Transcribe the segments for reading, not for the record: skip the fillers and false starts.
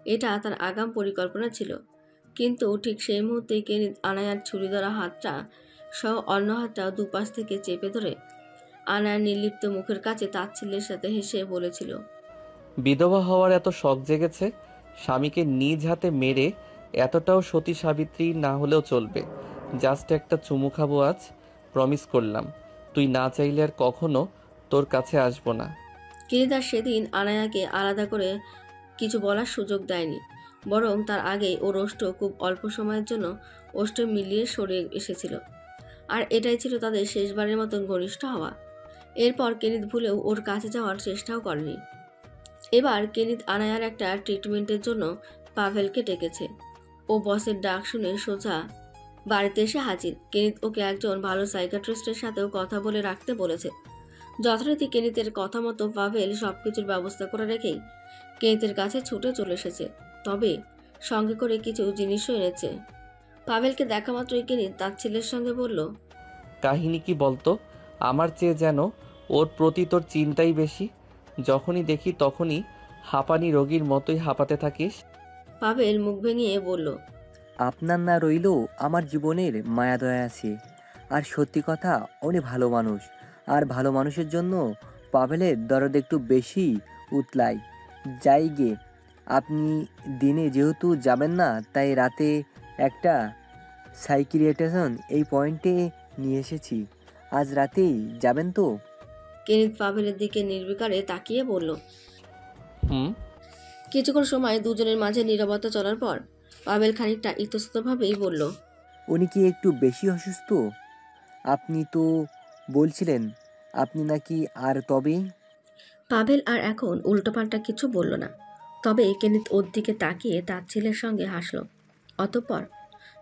এটা তার আগাম পরিকল্পনা ছিল, কিন্তু ঠিক সেই মুহূর্তেই কেনিত আনায়ার ছুরি ধরা হাতটা সহ অন্য হাতটা দুপাশ থেকে চেপে ধরে আনায়ার নির্লিপ্ত মুখের কাছে তাচ্ছিল্যের সাথে হেসে বলেছিল, বিধবা হওয়ার এত শখ জেগেছে? স্বামীকে নিজ হাতে মেরে এতটাও সতী সাবিত্রী না হলেও চলবে। জাস্ট একটা চুমু খাবো আজ, প্রমিস করলাম। তুই না চাইলে আর কখনো তোর কাছে আসবো না। কেনিত আর সেদিন আনায়াকে আলাদা করে কিছু বলার সুযোগ দেয়নি, বরং তার আগেই ওর ওষ্ঠ খুব অল্প সময়ের জন্য ওষ্ঠ মিলিয়ে সরে এসেছিল। আর এটাই ছিল তাদের শেষবারের মতন ঘনিষ্ঠ হওয়া। এরপর কেনিত ভুলেও ওর কাছে যাওয়ার চেষ্টাও করেনি। এবার কেনিত আনায়ার একটা ট্রিটমেন্টের জন্য পাভেলকে ডেকেছে। ও বসের ডাক শুনে সোজা বাড়িতে এসে হাজির। কেনিত ওকে একজন ভালো সাইকিয়াট্রিস্টের সাথেও কথা বলে রাখতে বলেছে। যথারীতি কেনিতের কথা মতো পাভেল সবকিছুর ব্যবস্থা করে রেখেই কেনিতের কাছে ছুটে চলে এসেছে। তবে সঙ্গে করে কিছু জিনিসও এনেছে। পাভেলকে দেখা মাত্রই কেনিত তার ছেলের সঙ্গে বলল, কাহিনী কি বলতো? আমার চেয়ে যেন ওর প্রতি তোর চিন্তাই বেশি। যখনই দেখি তখনই হাঁপানি রোগীর মতোই হাঁপাতে থাকিস। পাভেল মুখ ভেঙিয়ে বলল, আপনার না রইলেও আমার জীবনের মায়া দয়া আছে। আর সত্যি কথা, উনি ভালো মানুষ। আর ভালো মানুষের জন্য পাভেলের দরদ একটু বেশি উতলায়। যাই গে, আপনি দিনে যেহেতু যাবেন না, তাই রাতে একটা সাইকিয়াট্রিস্ট এই পয়েন্টে নিয়ে এসেছি। আজ রাতেই যাবেন তো? কেনিত পাভেলের দিকে নির্বিকারে তাকিয়ে বলল। হুম। কিছুক্ষণ সময় দুজনের মাঝে নীরবতা চলার পর পাভেল খানিকটা ইতস্ততভাবেই বলল, উনি কি একটু বেশি অসুস্থ? আপনি তো বলছিলেন আপনি নাকি। আর তবে পাভেল আর এখন উল্টোপাল্টা কিছু বলল না। তবে কেনিত ওর দিকে তাকিয়ে তার ছেলের সঙ্গে হাসল। অতঃপর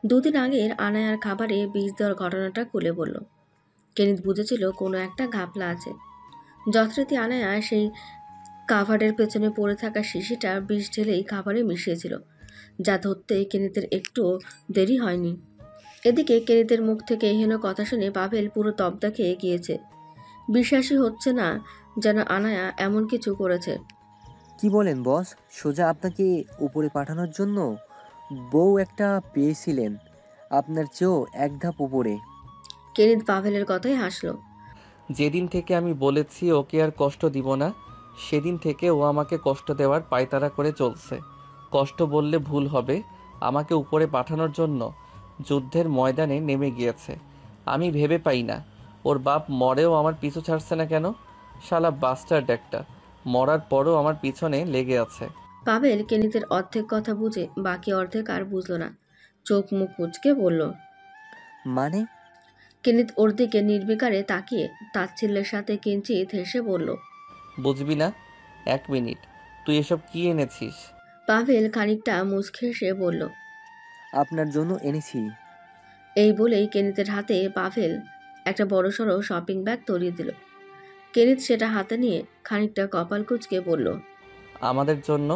দুদিন আগের আনায়ার খাবারে বিষ দেওয়ার ঘটনাটা খুলে বলল। কেনিত বুঝেছিল কোনো একটা ঘাপলা আছে। যথারীতি আনায়া সেই কাভারের পেছনে পড়ে থাকা শিশিটা বিষ ঢেলেই খাবারে মিশিয়েছিল, যা ধরতে কেনিতের একটুও দেরি হয়নি। এদিকে কেনিতের মুখ থেকে এহেন কথা শুনে পাভেল পুরো তবদা খেয়ে গিয়েছে। বিশ্বাসই হচ্ছে না যেন আনায়া এমন কিছু করেছে। কি বলেন বস? সোজা আপনাকে উপরে পাঠানোর জন্য বউ একটা পেয়েছিলেন, আপনার চেয়েও এক ধাপ উপরে। কেনিত পাভেলের কথাই হাসল। যেদিন থেকে আমি বলেছি ওকে আর কষ্ট দিব না, সেদিন থেকে ও আমাকে কষ্ট দেওয়ার পায়তারা করে চলছে। কষ্ট বললে ভুল হবে, আমাকে উপরে পাঠানোর জন্য যুদ্ধের ময়দানে নেমে গিয়েছে। আমি ভেবে পাই না ওর বাপ মরেও আমার পিছু ছাড়ছে না কেন। শালা বাস্টার্ড একটা, মরার পরও আমার পিছনে লেগে আছে। পাভেল কেনিতের অর্ধেক কথা বুঝে বাকি অর্ধেক আর বুঝল না। চোখ মুখ কুঁচকে বলল। মানে? কেনিত ওর দিকে নির্বিকারে তাকিয়ে তাচ্ছিল্যের সাথে কিঞ্চিত হেসে বলল। বুঝবি না? 1 মিনিট, তুই এসব কি এনেছিস? পাভেল খানিকটা মুচকে হেসে বলল। আপনার জন্য এনেছি। এই বলেই কেনিতের হাতে পাভেল একটা বড়সড় শপিং ব্যাগ ধরিয়ে দিল। কেনিত সেটা হাতে নিয়ে খানিকটা কপাল কুঁচকে বলল। আমাদের জন্য?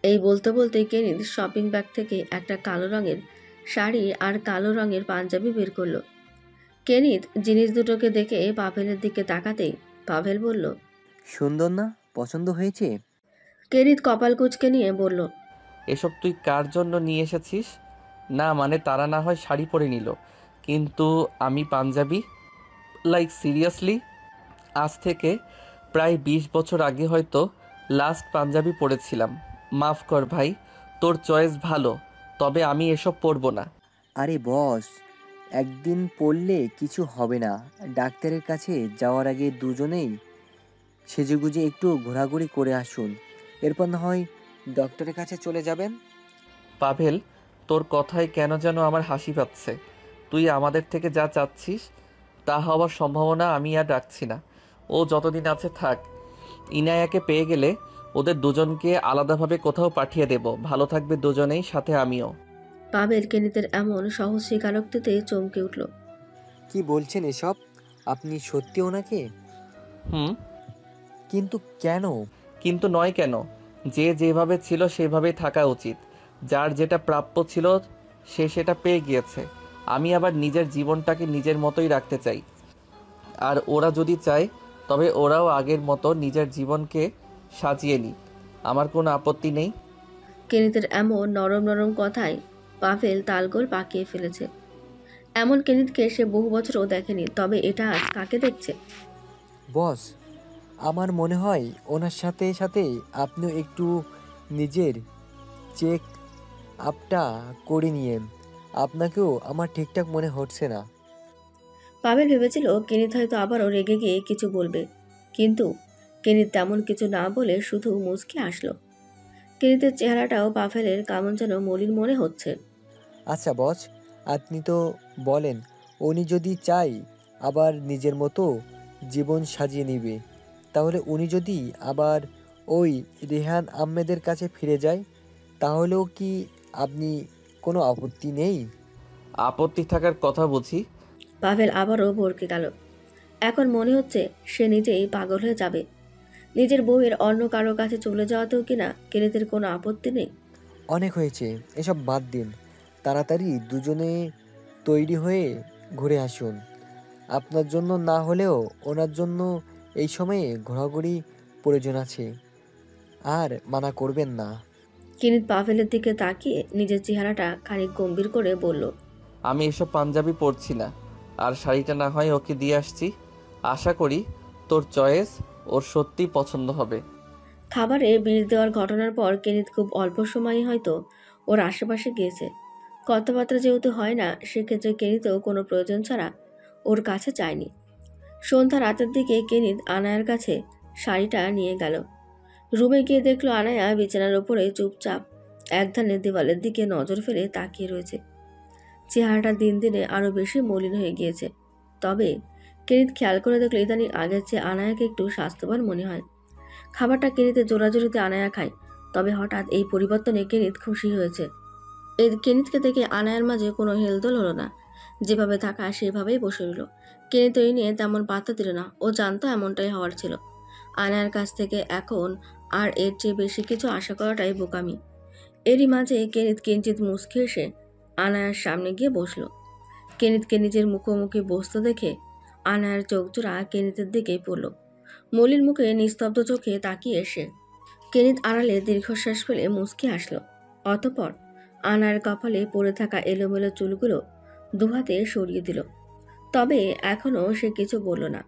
এই বলতে বলতেই কেনিত শপিং ব্যাগ থেকে একটা কালো রঙের শাড়ি আর কালো রঙের পাঞ্জাবি বের করলো। কেনিত জিনিস দুটোকে দেখে পাভেলের দিকে তাকাতেই পাভেল বলল। সুন্দর না? পছন্দ হয়েছে? কেনিত কপাল কুঁচকে নিয়ে বলল। এসব তুই কার জন্য নিয়ে এসেছিস? না মানে তারা না হয় শাড়ি পরে নিল, কিন্তু আমি পাঞ্জাবি? Like seriously? আজ থেকে প্রায় 20 বছর আগে হয়তো লাস্ট পাঞ্জাবি পরেছিলাম। মাফ কর ভাই, তোর চয়েস ভালো, তবে আমি এসব পরবো না। আরে বস, একদিন পড়লে কিছু হবে না। ডাক্তারের কাছে যাওয়ার আগে দুজনেই সেজেগুজে একটু ঘোরাঘুরি করে আসুন, এরপর না হয় ডক্টরের কাছে চলে যাবেন। পাভেল, তোর কথায় কেন যেন আমার হাসি পাচ্ছে। তুই আমাদের থেকে যা চাচ্ছিস তা হওয়ার সম্ভাবনা আমি আর রাখছি না। ও যতদিন আছে থাক। ইনায়াকে পেয়ে গেলে ওদের দুজনকে আলাদাভাবে কোথাও পাঠিয়ে দেব। ভালো থাকবে দুজনেই, সাথে আমিও। পাভেল কেনিতের এমন সহজ স্বীকারোক্তিতে চমকে উঠল। কি বলছেন এসব? আপনি সত্যি ওনাকে? হুম। কিন্তু কেন? কিন্তু নয় কেন? যে যেভাবে ছিল সেভাবেই থাকা উচিত। যার যেটা প্রাপ্য ছিল সে সেটা পেয়ে গিয়েছে। আমি আবার নিজের জীবনটাকে নিজের মতোই রাখতে চাই। আর ওরা যদি চায় তবে ওরাও আগের মতো নিজের জীবনকে সাজিয়ে নিক, আমার কোনো আপত্তি নেই। কেনিতের এমন নরম নরম কথায় পাভেল তালগোল পাকিয়ে ফেলেছে। এমন কেনিতকে সে বহু বছরও দেখেনি, তবে এটা আজ কাকে দেখছে? বস, আমার মনে হয় ওনার সাথে সাথে আপনিও একটু নিজের চেক আপটা করে নিয়েন। আপনাকেও আমার ঠিকঠাক মনে হচ্ছে না। পাভেল ভেবেছিল কেনিত হয়তো আবারও রেগে গিয়ে কিছু বলবে, কিন্তু কেনিত তেমন কিছু না বলে শুধু মুচকে আসলো। কেনিতের চেহারাটাও পাভেলের কেমন যেন মলিন মনে হচ্ছে। আচ্ছা বস, আপনি তো বলেন উনি যদি চাই আবার নিজের মতো জীবন সাজিয়ে নিবে, তাহলে উনি যদি আবার ওই রেহান আহমেদের কাছে ফিরে যায়, তাহলেও কি আপনি কোনো আপত্তি নেই? আপত্তি থাকার কথা বুঝি। পাভেল আবারও ভড়কে গেল। এখন মনে হচ্ছে সে নিজেই পাগল হয়ে যাবে। নিজের বউয়ের অন্য কারো কাছে চলে যাওয়াতেও কিনা কেনিতের কোনো আপত্তি নেই। অনেক হয়েছে, এসব বাদ দিন। তাড়াতাড়ি দুজনে তৈরি হয়ে ঘুরে আসুন। আপনার জন্য না হলেও ওনার জন্য এই সময়ে ঘোরাঘুরি প্রয়োজন আছে। আর মানা করবেন না। কেনিত পাভেলের দিকে তাকিয়ে নিজের চেহারাটা খানিক গম্ভীর করে বলল, আমি এসব পাঞ্জাবি পরছি না, আর শাড়িটা না হয় ওকে দিয়ে আসছি। আশা করি তোর চয়েস ওর সত্যি পছন্দ হবে। খাবারে বিষ দেওয়ার ঘটনার পর কেনিত খুব অল্প সময়ই হয়তো ওর আশেপাশে গিয়েছে। কথাবার্তা যেহেতু হয় না, সেক্ষেত্রে কেনিতও কোনো প্রয়োজন ছাড়া ওর কাছে চায়নি। সন্ধ্যা রাতের দিকে কেনিত আনায়ার কাছে শাড়িটা নিয়ে গেল। রুমে গিয়ে দেখলো আনায়া বিছানার ওপরে চুপচাপ একধানে দেওয়ালের দিকে নজর ফেলে তাকিয়ে রয়েছে। চেহারাটা দিন দিনে আরো বেশি মলিন হয়ে গিয়েছে। তবে কেনিত খেয়াল করে দেখলো ইদানিং আগের চেয়ে আনায়াকে একটু স্বাস্থ্যবান মনে হয়। খাবারটা কেনিতে জোরাজোরিতে আনায়া খায়, তবে হঠাৎ এই পরিবর্তনে কেনিত খুশি হয়েছে। এই কেনিতকে দেখে আনায়ার মাঝে কোনো হেলদোল হলো না। যেভাবে থাকা সেভাবেই বসে রইল। কেনিত এই নিয়ে তেমন পাত্তা দিল না, ও জানতো এমনটাই হওয়ার ছিল। আনায়ার কাছ থেকে এখন আর এর চেয়ে বেশি কিছু আশা করাটাই বোকামি। এরই মাঝে কেনিত কিঞ্চিত মুচকি এসে আনায়ার সামনে গিয়ে বসলো। কেনিতকে নিজের মুখোমুখি বসতে দেখে আনায়ার চোখ জোড়া কেনিতের দিকেই পড়ল। মলিন মুখে নিস্তব্ধ চোখে তাকিয়ে এসে কেনিত আড়ালে দীর্ঘশ্বাস ফেলে মুচকি আসলো। অতঃপর আনার কপালে পড়ে থাকা এলোমেলো চুলগুলো দুহাতে সরিয়ে দিল। তবে এখনও সে কিছু বলল না।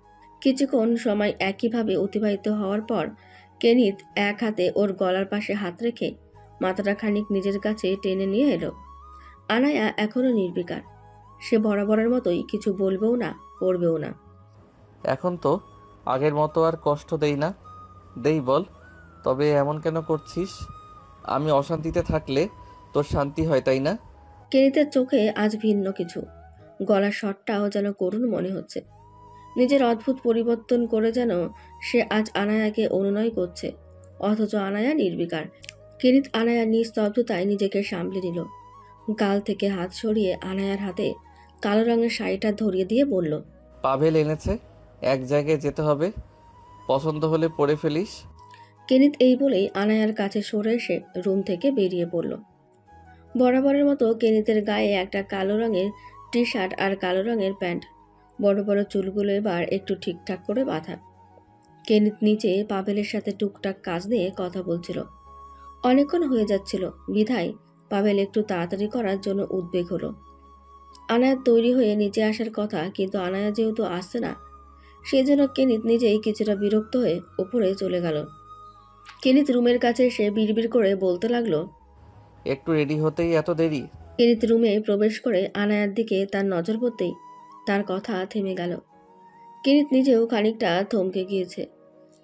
কিছুক্ষণ সময় একইভাবে অতিবাহিত হওয়ার পর কেনিত এক হাতে ওর গলার পাশে হাত রেখে মাথাটা খানিক নিজের কাছে টেনে নিয়ে এলো। আনায়া এখনো নির্বিকার। সে বরাবরের মতোই কিছু বলবেও না, করবেও না। এখন তো আগের মতো আর কষ্ট দেই না। দেই বল, তবে এমন কেন করছিস? আমি অশান্তিতে থাকলে তোর শান্তি হয়, তাই না? কেনিতের চোখে আজ ভিন্ন কিছু। গলার স্বরটাও যেন করুণ মনে হচ্ছে। নিজের অদ্ভুত পরিবর্তন করে যেন সে আজ আনায়াকে অনুনয় করছে, অথচ আনায়া নির্বিকার। কেনিত আনায়ার নিস্তব্ধতায় নিজেকে সামলে নিল। গাল থেকে হাত সরিয়ে আনায়ার হাতে কালো রঙের শাড়িটা ধরিয়ে দিয়ে বলল, পাভেল এনেছে, এক জায়গায় যেতে হবে, পছন্দ হলে পরে ফেলিস। কেনিত এই বলেই আনায়ার কাছে সরে এসে রুম থেকে বেরিয়ে পড়ল। বরাবরের মতো কেনিতের গায়ে একটা কালো রঙের টি শার্ট আর কালো রঙের প্যান্ট। বড় বড় চুলগুলো এবার একটু ঠিকঠাক করে বাঁধা। কেনিত নিচে পাভেলের সাথে টুকটাক কাজ নিয়ে কথা বলছিল। অনেকক্ষণ হয়ে যাচ্ছিল, বিধায় পাভেল একটু তাড়াতাড়ি করার জন্য উদ্বেগ হলো। আনায়া তৈরি হয়ে নিচে আসার কথা, কিন্তু আনায়া যেহেতু আসছে না, সেজন্য কেনিত নিজেই কিছুটা বিরক্ত হয়ে উপরে চলে গেল। কেনিত রুমের কাছে এসে বিড়বিড় করে বলতে লাগলো। একটু রেডি হতেই এত দেরি? কেনিত রুমে প্রবেশ করে আনায়ার দিকে তার নজর পড়তেই তার কথা থেমে গেল। কেনিত নিজেও খানিকটা থমকে গিয়েছে।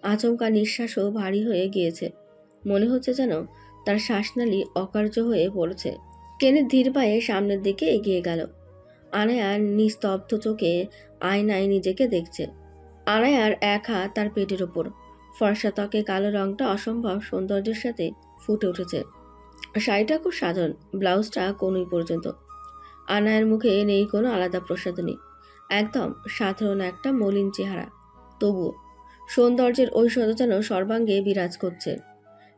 আচমকা নিঃশ্বাসও ভারী হয়ে গিয়েছে। মনে হচ্ছে যেন তার শ্বাসনালী অকার্য হয়ে পড়েছে। কেনিত ধীর পায়ে সামনের দিকে এগিয়ে গেল। আনায়ার নিস্তব্ধ চোখে আয়নায় নিজেকে দেখছে। আনায়ার এক হাত তার পেটের ওপর। ফর্সা ত্বকে কালো রংটা অসম্ভব সৌন্দর্যের সাথে ফুটে উঠেছে। শাড়িটা খুব সাধারণ, ব্লাউজটা কনুই পর্যন্ত। আনায়ার মুখে নেই কোনো আলাদা প্রসাধনী। একদম সাধারণ একটা মলিন চেহারা, তবুও সৌন্দর্যের ঐশ্বর্য যেন সর্বাঙ্গে বিরাজ করছে।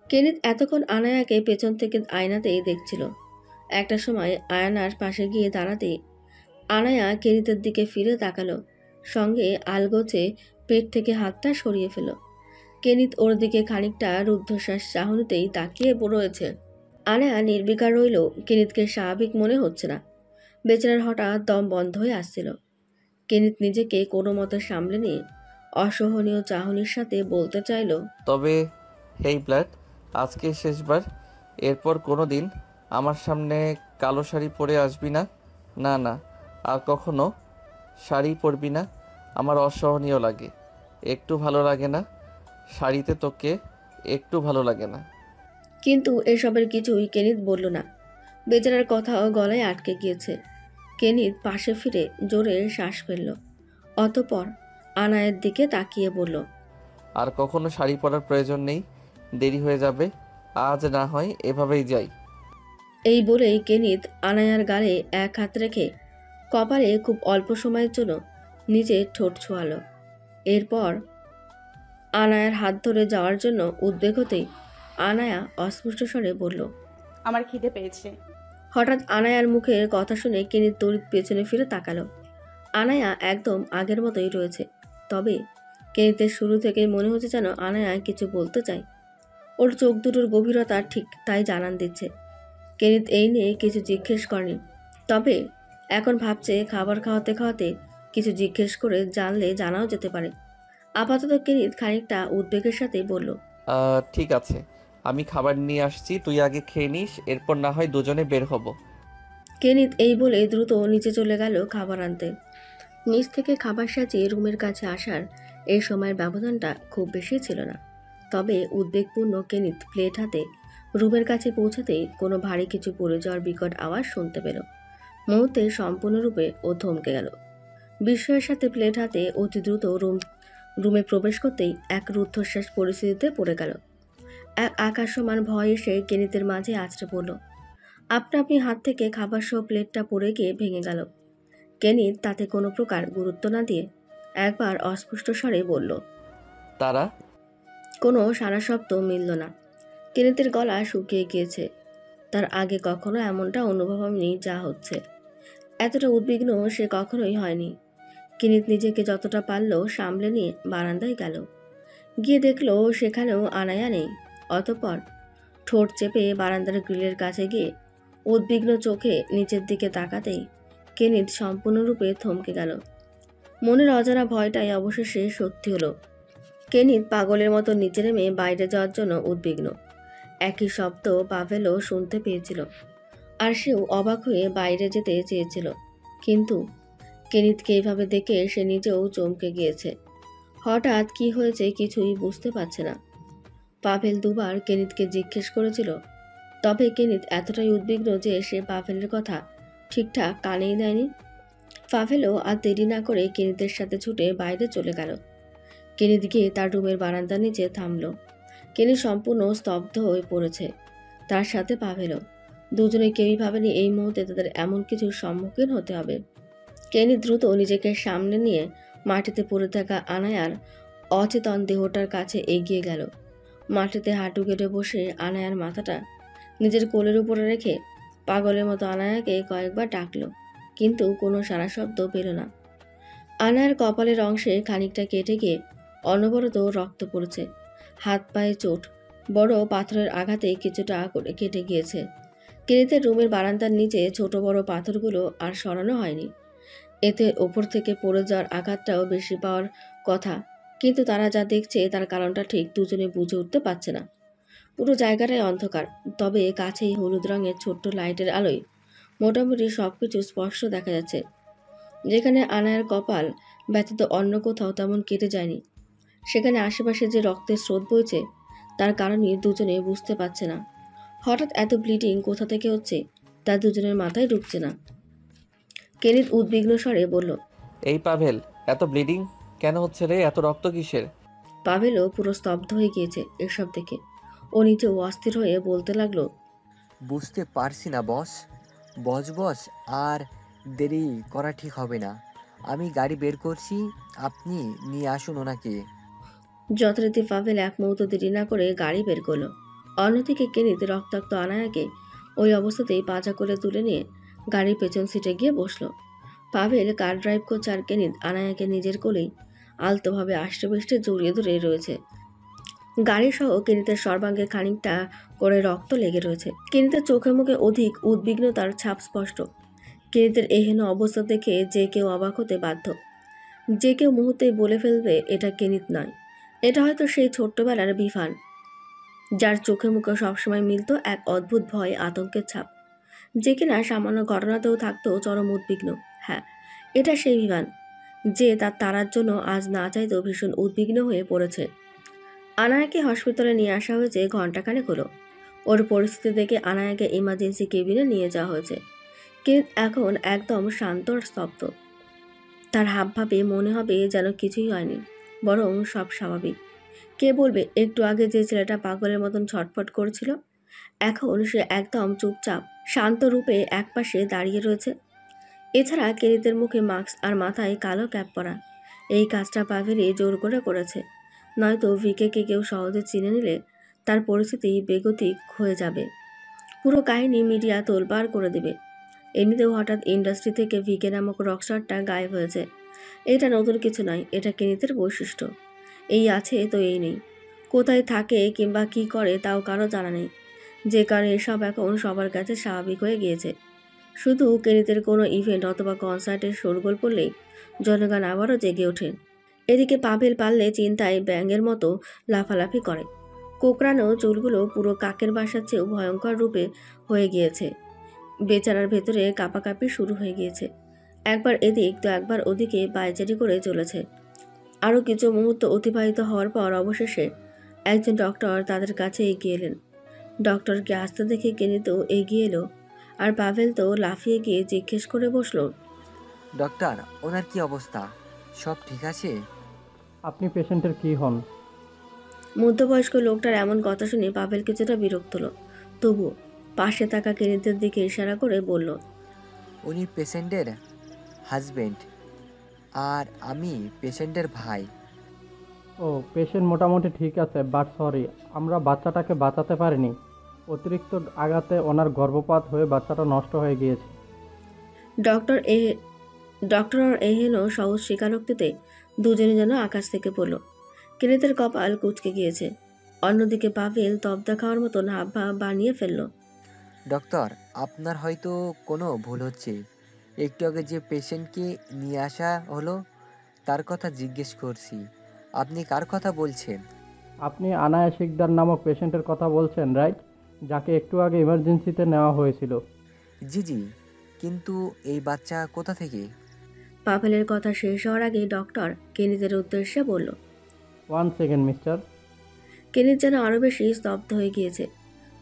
কেনিত এতক্ষণ আনায়াকে পেছন থেকে আয়নাতেই দেখছিল। একটা সময় আয়নার পাশে গিয়ে দাঁড়াতে আনায়া কেনিতের দিকে ফিরে তাকালো, সঙ্গে আলগোছে পেট থেকে হাতটা সরিয়ে ফেল। কেনিত ওর দিকে খানিকটা রুদ্ধশ্বাস চাহনিতেই তাকিয়ে রয়েছে। আনায়া নির্বিকার রইল। কেনিতকে স্বাভাবিক মনে হচ্ছে না। বেচারার হঠাৎ দম বন্ধ হয়ে আসছিল। কেনিত নিজেকে কোনো মতে সামলে নিয়ে অসহনীয় চাহনির সাথে বলতে চাইল, তবে হেই ব্লাড, আজকে শেষবার। এরপর কোনো দিন আমার সামনে কালো শাড়ি পরে আসবি না। না না, আর কখনো শাড়ি পরবি না। আমার অসহনীয় লাগে, একটু ভালো লাগে না। শাড়িতে তোকে একটু ভালো লাগে না। কিন্তু এসবের কিছুই কেনিত বলল না। বেচারার কথাও গলায় আটকে গিয়েছে। কেনিত পাশে ফিরে জোরে শ্বাস ফেলল। অতঃপর আনায়ের দিকে তাকিয়ে বলল, আর কখনো শাড়ি পরার প্রয়োজন নেই, দেরি হয়ে যাবে। আজ না হয় এভাবেই যাই। এই বলেই কেনিত আনায়ার গালে এক হাত রেখে কপালে খুব অল্প সময়ের জন্য নিজের ঠোঁট ছোঁয়ালো। এরপর আনায়ার হাত ধরে যাওয়ার জন্য উদ্বেগ হতেই আনায়া অস্পষ্ট স্বরে বলল, আমার খিদে পেয়েছে। হঠাৎ আনায়ার মুখের কথা শুনে কেনিত তড়িৎ পেছনে ফিরে তাকালো। আনায়া একদম আগের মতোই রয়েছে। তবে কেনিতের শুরু থেকেই মনে হচ্ছে যেন আনায়া কিছু বলতে চায়। ওর চোখ দুটোর গভীরতা ঠিক তাই জানান দিচ্ছে। কেনিত এই নিয়ে কিছু জিজ্ঞেস করেনি। তবে এখন ভাবছে খাবার খাওয়াতে খাওয়াতে কিছু জিজ্ঞেস করে জানলে জানাও যেতে পারে। আপাতত কেনিত খানিকটা উদ্বেগের সাথেই বলল, ঠিক আছে, আমি খাবার নিয়ে আসছি, তুই আগে খেয়ে নিস, এরপর না হয় দুজনে বের হব। কেনিত এই বলে দ্রুত নিচে চলে গেল খাবার আনতে। নিচ থেকে খাবার সাজিয়ে রুমের কাছে আসার এই সময়ের ব্যবধানটা খুব বেশি ছিল না। তবে উদ্বেগপূর্ণ কেনিত প্লেট হাতে রুমের কাছে পৌঁছাতেই কোনো ভারী কিছু পড়ে যাওয়ার বিকট আওয়াজ শুনতে পেল। মুহূর্তে সম্পূর্ণরূপে ও থমকে গেল। বিস্ময়ের সাথে প্লেট হাতে অতি দ্রুত রুমে প্রবেশ করতেই এক রুদ্ধশ্বাস পরিস্থিতিতে পড়ে গেল। এক আকাশ সমান ভয় এসে কেনিতের মাঝে আছড়ে পড়ল। আপনা আপনি হাত থেকে খাবার সহ প্লেটটা পড়ে গিয়ে ভেঙে গেল। কেনিত তাতে কোনো প্রকার গুরুত্ব না দিয়ে একবার অস্পষ্ট স্বরে বলল, তারা কোনো সারা শব্দ মিলল না। কেনিতের গলা শুকিয়ে গিয়েছে। তার আগে কখনো এমনটা অনুভব হয়নি যা হচ্ছে। এতটা উদ্বিগ্ন সে কখনোই হয়নি। কেনিত নিজেকে যতটা পারল সামলে নিয়ে বারান্দায় গেল। গিয়ে দেখলো সেখানেও আনায়া নেই। অতঃপর ঠোঁট চেপে বারান্দার গ্রিলের কাছে গিয়ে উদ্বিগ্ন চোখে নিচের দিকে তাকাতেই কেনিত সম্পূর্ণরূপে থমকে গেল। মনের অজানা ভয়টাই অবশেষে সত্যি হলো। কেনিত পাগলের মতো নিচে নেমে বাইরে যাওয়ার জন্য উদ্বিগ্ন। একই শব্দ পাভেলও শুনতে পেয়েছিল, আর সেও অবাক হয়ে বাইরে যেতে চেয়েছিল। কিন্তু কেনিতকে এইভাবে দেখে সে নিজেও চমকে গিয়েছে। হঠাৎ কি হয়েছে কিছুই বুঝতে পারছে না। পাভেল দুবার কেনিতকে জিজ্ঞেস করেছিল, তবে কেনিত এতটাই উদ্বিগ্ন যে সে পাভেলের কথা ঠিকঠাক কানেই দেয়নি। পাভেলও আর দেরি না করে কেনিতের সাথে ছুটে বাইরে চলে গেল। কেনিত গিয়ে তার রুমের বারান্দার নিচে থামল। কেনি সম্পূর্ণ স্তব্ধ হয়ে পড়েছে, তার সাথে পাভেলও। দুজনে কেউই ভাবেনি এই মুহূর্তে তাদের এমন কিছুর সম্মুখীন হতে হবে। কেনি দ্রুত নিজেকে সামনে নিয়ে মাটিতে পড়ে থাকা আনায়ার অচেতন দেহটার কাছে এগিয়ে গেল। মাটিতে হাঁটু কেটে বসে আনায়ার মাথাটা নিজের কোলের উপরে রেখে পাগলের মতো আনায়াকে কয়েকবার ডাকল, কিন্তু কোনো সাড়া শব্দ পেল না। আনায়ার কপালের অংশে খানিকটা কেটে গিয়ে অনবরত রক্ত পড়ছে। হাত পায়ে চোট, বড় পাথরের আঘাতে কিছুটা করে কেটে গিয়েছে। কেনিতের রুমের বারান্দার নিচে ছোট বড় পাথরগুলো আর সরানো হয়নি। এতে ওপর থেকে পড়ে যাওয়ার আঘাতটাও বেশি পাওয়ার কথা, কিন্তু তারা যা দেখছে তার কারণটা ঠিক দুজনে বুঝে উঠতে পারছে না। পুরো জায়গাটাই অন্ধকার, তবে কাছেই হলুদ রঙের ছোট্ট লাইটের আলোয় মোটামুটি সবকিছু স্পষ্ট দেখা যাচ্ছে। যেখানে আনায়ার কপাল ব্যতীত অন্য কোথাও তেমন কেটে যায়নি, সেখানে আশেপাশে যে রক্তের স্রোত বইছে তার কারণই দুজনে বুঝতে পারছে না। হঠাৎ এত ব্লিডিং কোথা থেকে হচ্ছে তা দুজনের মাথায় ঢুকছে না। কেনিত উদ্বিগ্ন স্বরে বলল, এই পাভেল, এত ব্লিডিং কেন হচ্ছে রে? এত রক্ত কিসের? পাভেলও পুরো স্তব্ধ হয়ে গিয়েছে এসব দেখে। ও নিজেও অস্থির হয়ে বলতে লাগলো, বুঝতে পারছি না বস। বস, আর দেরি করা ঠিক হবে না। আমি গাড়ি বের করছি, আপনি নিয়ে আসুন ওনাকে। যথারীতি পাভেল এক মুহূর্ত দেরি না করে গাড়ি বের করলো। অন্যদিকে কেনিত রক্তাক্ত আনায়াকে ওই অবস্থাতেই পাজা করে তুলে নিয়ে গাড়ির পেছন সিটে গিয়ে বসলো। পাভেল কার ড্রাইভ করছে আর কেনিত আনায়াকে নিজের কোলেই আলতোভাবে আষ্টেপৃষ্টে জড়িয়ে ধরে রয়েছে। গাড়ি সহ কেনিতের সর্বাঙ্গে খানিকটা করে রক্ত লেগে রয়েছে। কেনিতের চোখে মুখে অধিক উদ্বিগ্নতার ছাপ স্পষ্ট। কেনিতের এহেন অবস্থা দেখে যে কেউ অবাক হতে বাধ্য। যে কেউ মুহূর্তেই বলে ফেলবে এটা কেনিত নয়, এটা হয়তো সেই ছোট্টবেলার বিভান, যার চোখে মুখে সবসময় মিলত এক অদ্ভুত ভয়, আতঙ্কের ছাপ, যে কিনা সামান্য ঘটনাতেও থাকতো চরম উদ্বিগ্ন। হ্যাঁ, এটা সেই বিভান যে তার তারার জন্য আজ না চাইতেও ভীষণ উদ্বিগ্ন হয়ে পড়েছে। আনায়াকে হসপিটালে নিয়ে আসা হয়েছে ঘণ্টাখানেক হলো। ওর পরিস্থিতি দেখে আনায়াকে ইমার্জেন্সি কেবিনে নিয়ে যাওয়া হয়েছে। কিন্তু এখন একদম শান্ত আর স্তব্ধ। তার হাবভাবে মনে হবে যেন কিছুই হয়নি, বরং সব স্বাভাবিক। কে বলবে একটু আগে যে ছেলেটা পাগলের মতন ছটফট করেছিল, এখন সে একদম চুপচাপ শান্ত রূপে একপাশে দাঁড়িয়ে রয়েছে। এছাড়া কেনিতের মুখে মাস্ক আর মাথায় কালো ক্যাপ পরা। এই কাজটা পাভেলি জোর করে করেছে, নয়তো ভিকেকে কেউ সহজে চিনে নিলে তার পরিস্থিতি বেগতিক হয়ে যাবে। পুরো কাহিনী মিডিয়া তোলপাড় করে দেবে। এমনিতেও হঠাৎ ইন্ডাস্ট্রি থেকে ভিকে নামক রকস্টারটা গায়েব হয়েছে। এটা নতুন কিছু নয়, এটা কেনিতের বৈশিষ্ট্য। এই আছে তো এই নেই, কোথায় থাকে কিংবা কি করে তাও কারো জানা নেই, যে কারণে এসব এখন সবার কাছে স্বাভাবিক হয়ে গিয়েছে। শুধু কেনিতের কোনো ইভেন্ট অথবা কনসার্টের শোরগোল পড়লেই জনগণ আবারও জেগে ওঠে। এদিকে পাভেল পারলে চিন্তায় ব্যাঙের মতো লাফালাফি করে। কোকড়ানো চুলগুলো পুরো কাকের বাসার চেয়েও ভয়ঙ্কর রূপে হয়ে গিয়েছে। বেচারার ভেতরে কাঁপাকাঁপি শুরু হয়ে গিয়েছে। একবার এদিক তো একবার ওদিকে পায়চারি করে চলেছে। আরও কিছু মুহূর্ত অতিবাহিত হওয়ার পর অবশেষে একজন ডক্টর তাদের কাছে এগিয়ে এলেন। ডক্টরকে আসতে দেখে কেনিতেও এগিয়ে এলো, আর পাভেল তো লাফিয়ে গিয়ে জিজ্ঞেস করে বসলো, ডক্টর, ওনার কি অবস্থা? সব ঠিক আছে? আপনি পেশেন্টের কি হন? মধ্যবয়স্ক লোকটার এমন কথা শুনে পাভেল কিছুটা বিরক্ত হলো। তবুও পাশে থাকা কেনিতের দিকে ইশারা করে বলল, উনি পেশেন্টের হাজবেন্ড, আর আমি পেশেন্টের ভাই। ও, পেশেন্ট মোটামুটি ঠিক আছে, বাট সরি, আমরা বাচ্চাটাকে বাঁচাতে পারিনি। অতিরিক্ত আঘাতে ওনার গর্ভপাত হয়ে বাচ্চাটা নষ্ট হয়ে গিয়েছে। ডক্টর এহেন সহজ স্বীকারোক্তিতে দুজনে যেন আকাশ থেকে পড়ল। কেনিতের কপাল কুঁচকে গিয়েছে। অন্যদিকে পাভেল তবদা খাওয়ার মতন হাবভাব বানিয়ে ফেলল। ডক্টর, আপনার হয়তো কোনো ভুল হচ্ছে। একটু আগে যে পেশেন্টকে নিয়ে আসা হলো তার কথা জিজ্ঞেস করছি। আপনি কার কথা বলছেন? আপনি আনায়া শিকদার নামক পেশেন্টের কথা বলছেন, রাইট? যাকে একটু আগে ইমার্জেন্সিতে নেওয়া হয়েছিল। জি জি, কিন্তু এই বাচ্চা কোথা থেকে? পাভেলের কথা শেষ হওয়ার আগে ডক্টর কেনিতের উদ্দেশ্যে বলল। 1 সেকেন্ড মিস্টার। কেনিত যেন আরও বেশি স্তব্ধ হয়ে গিয়েছে।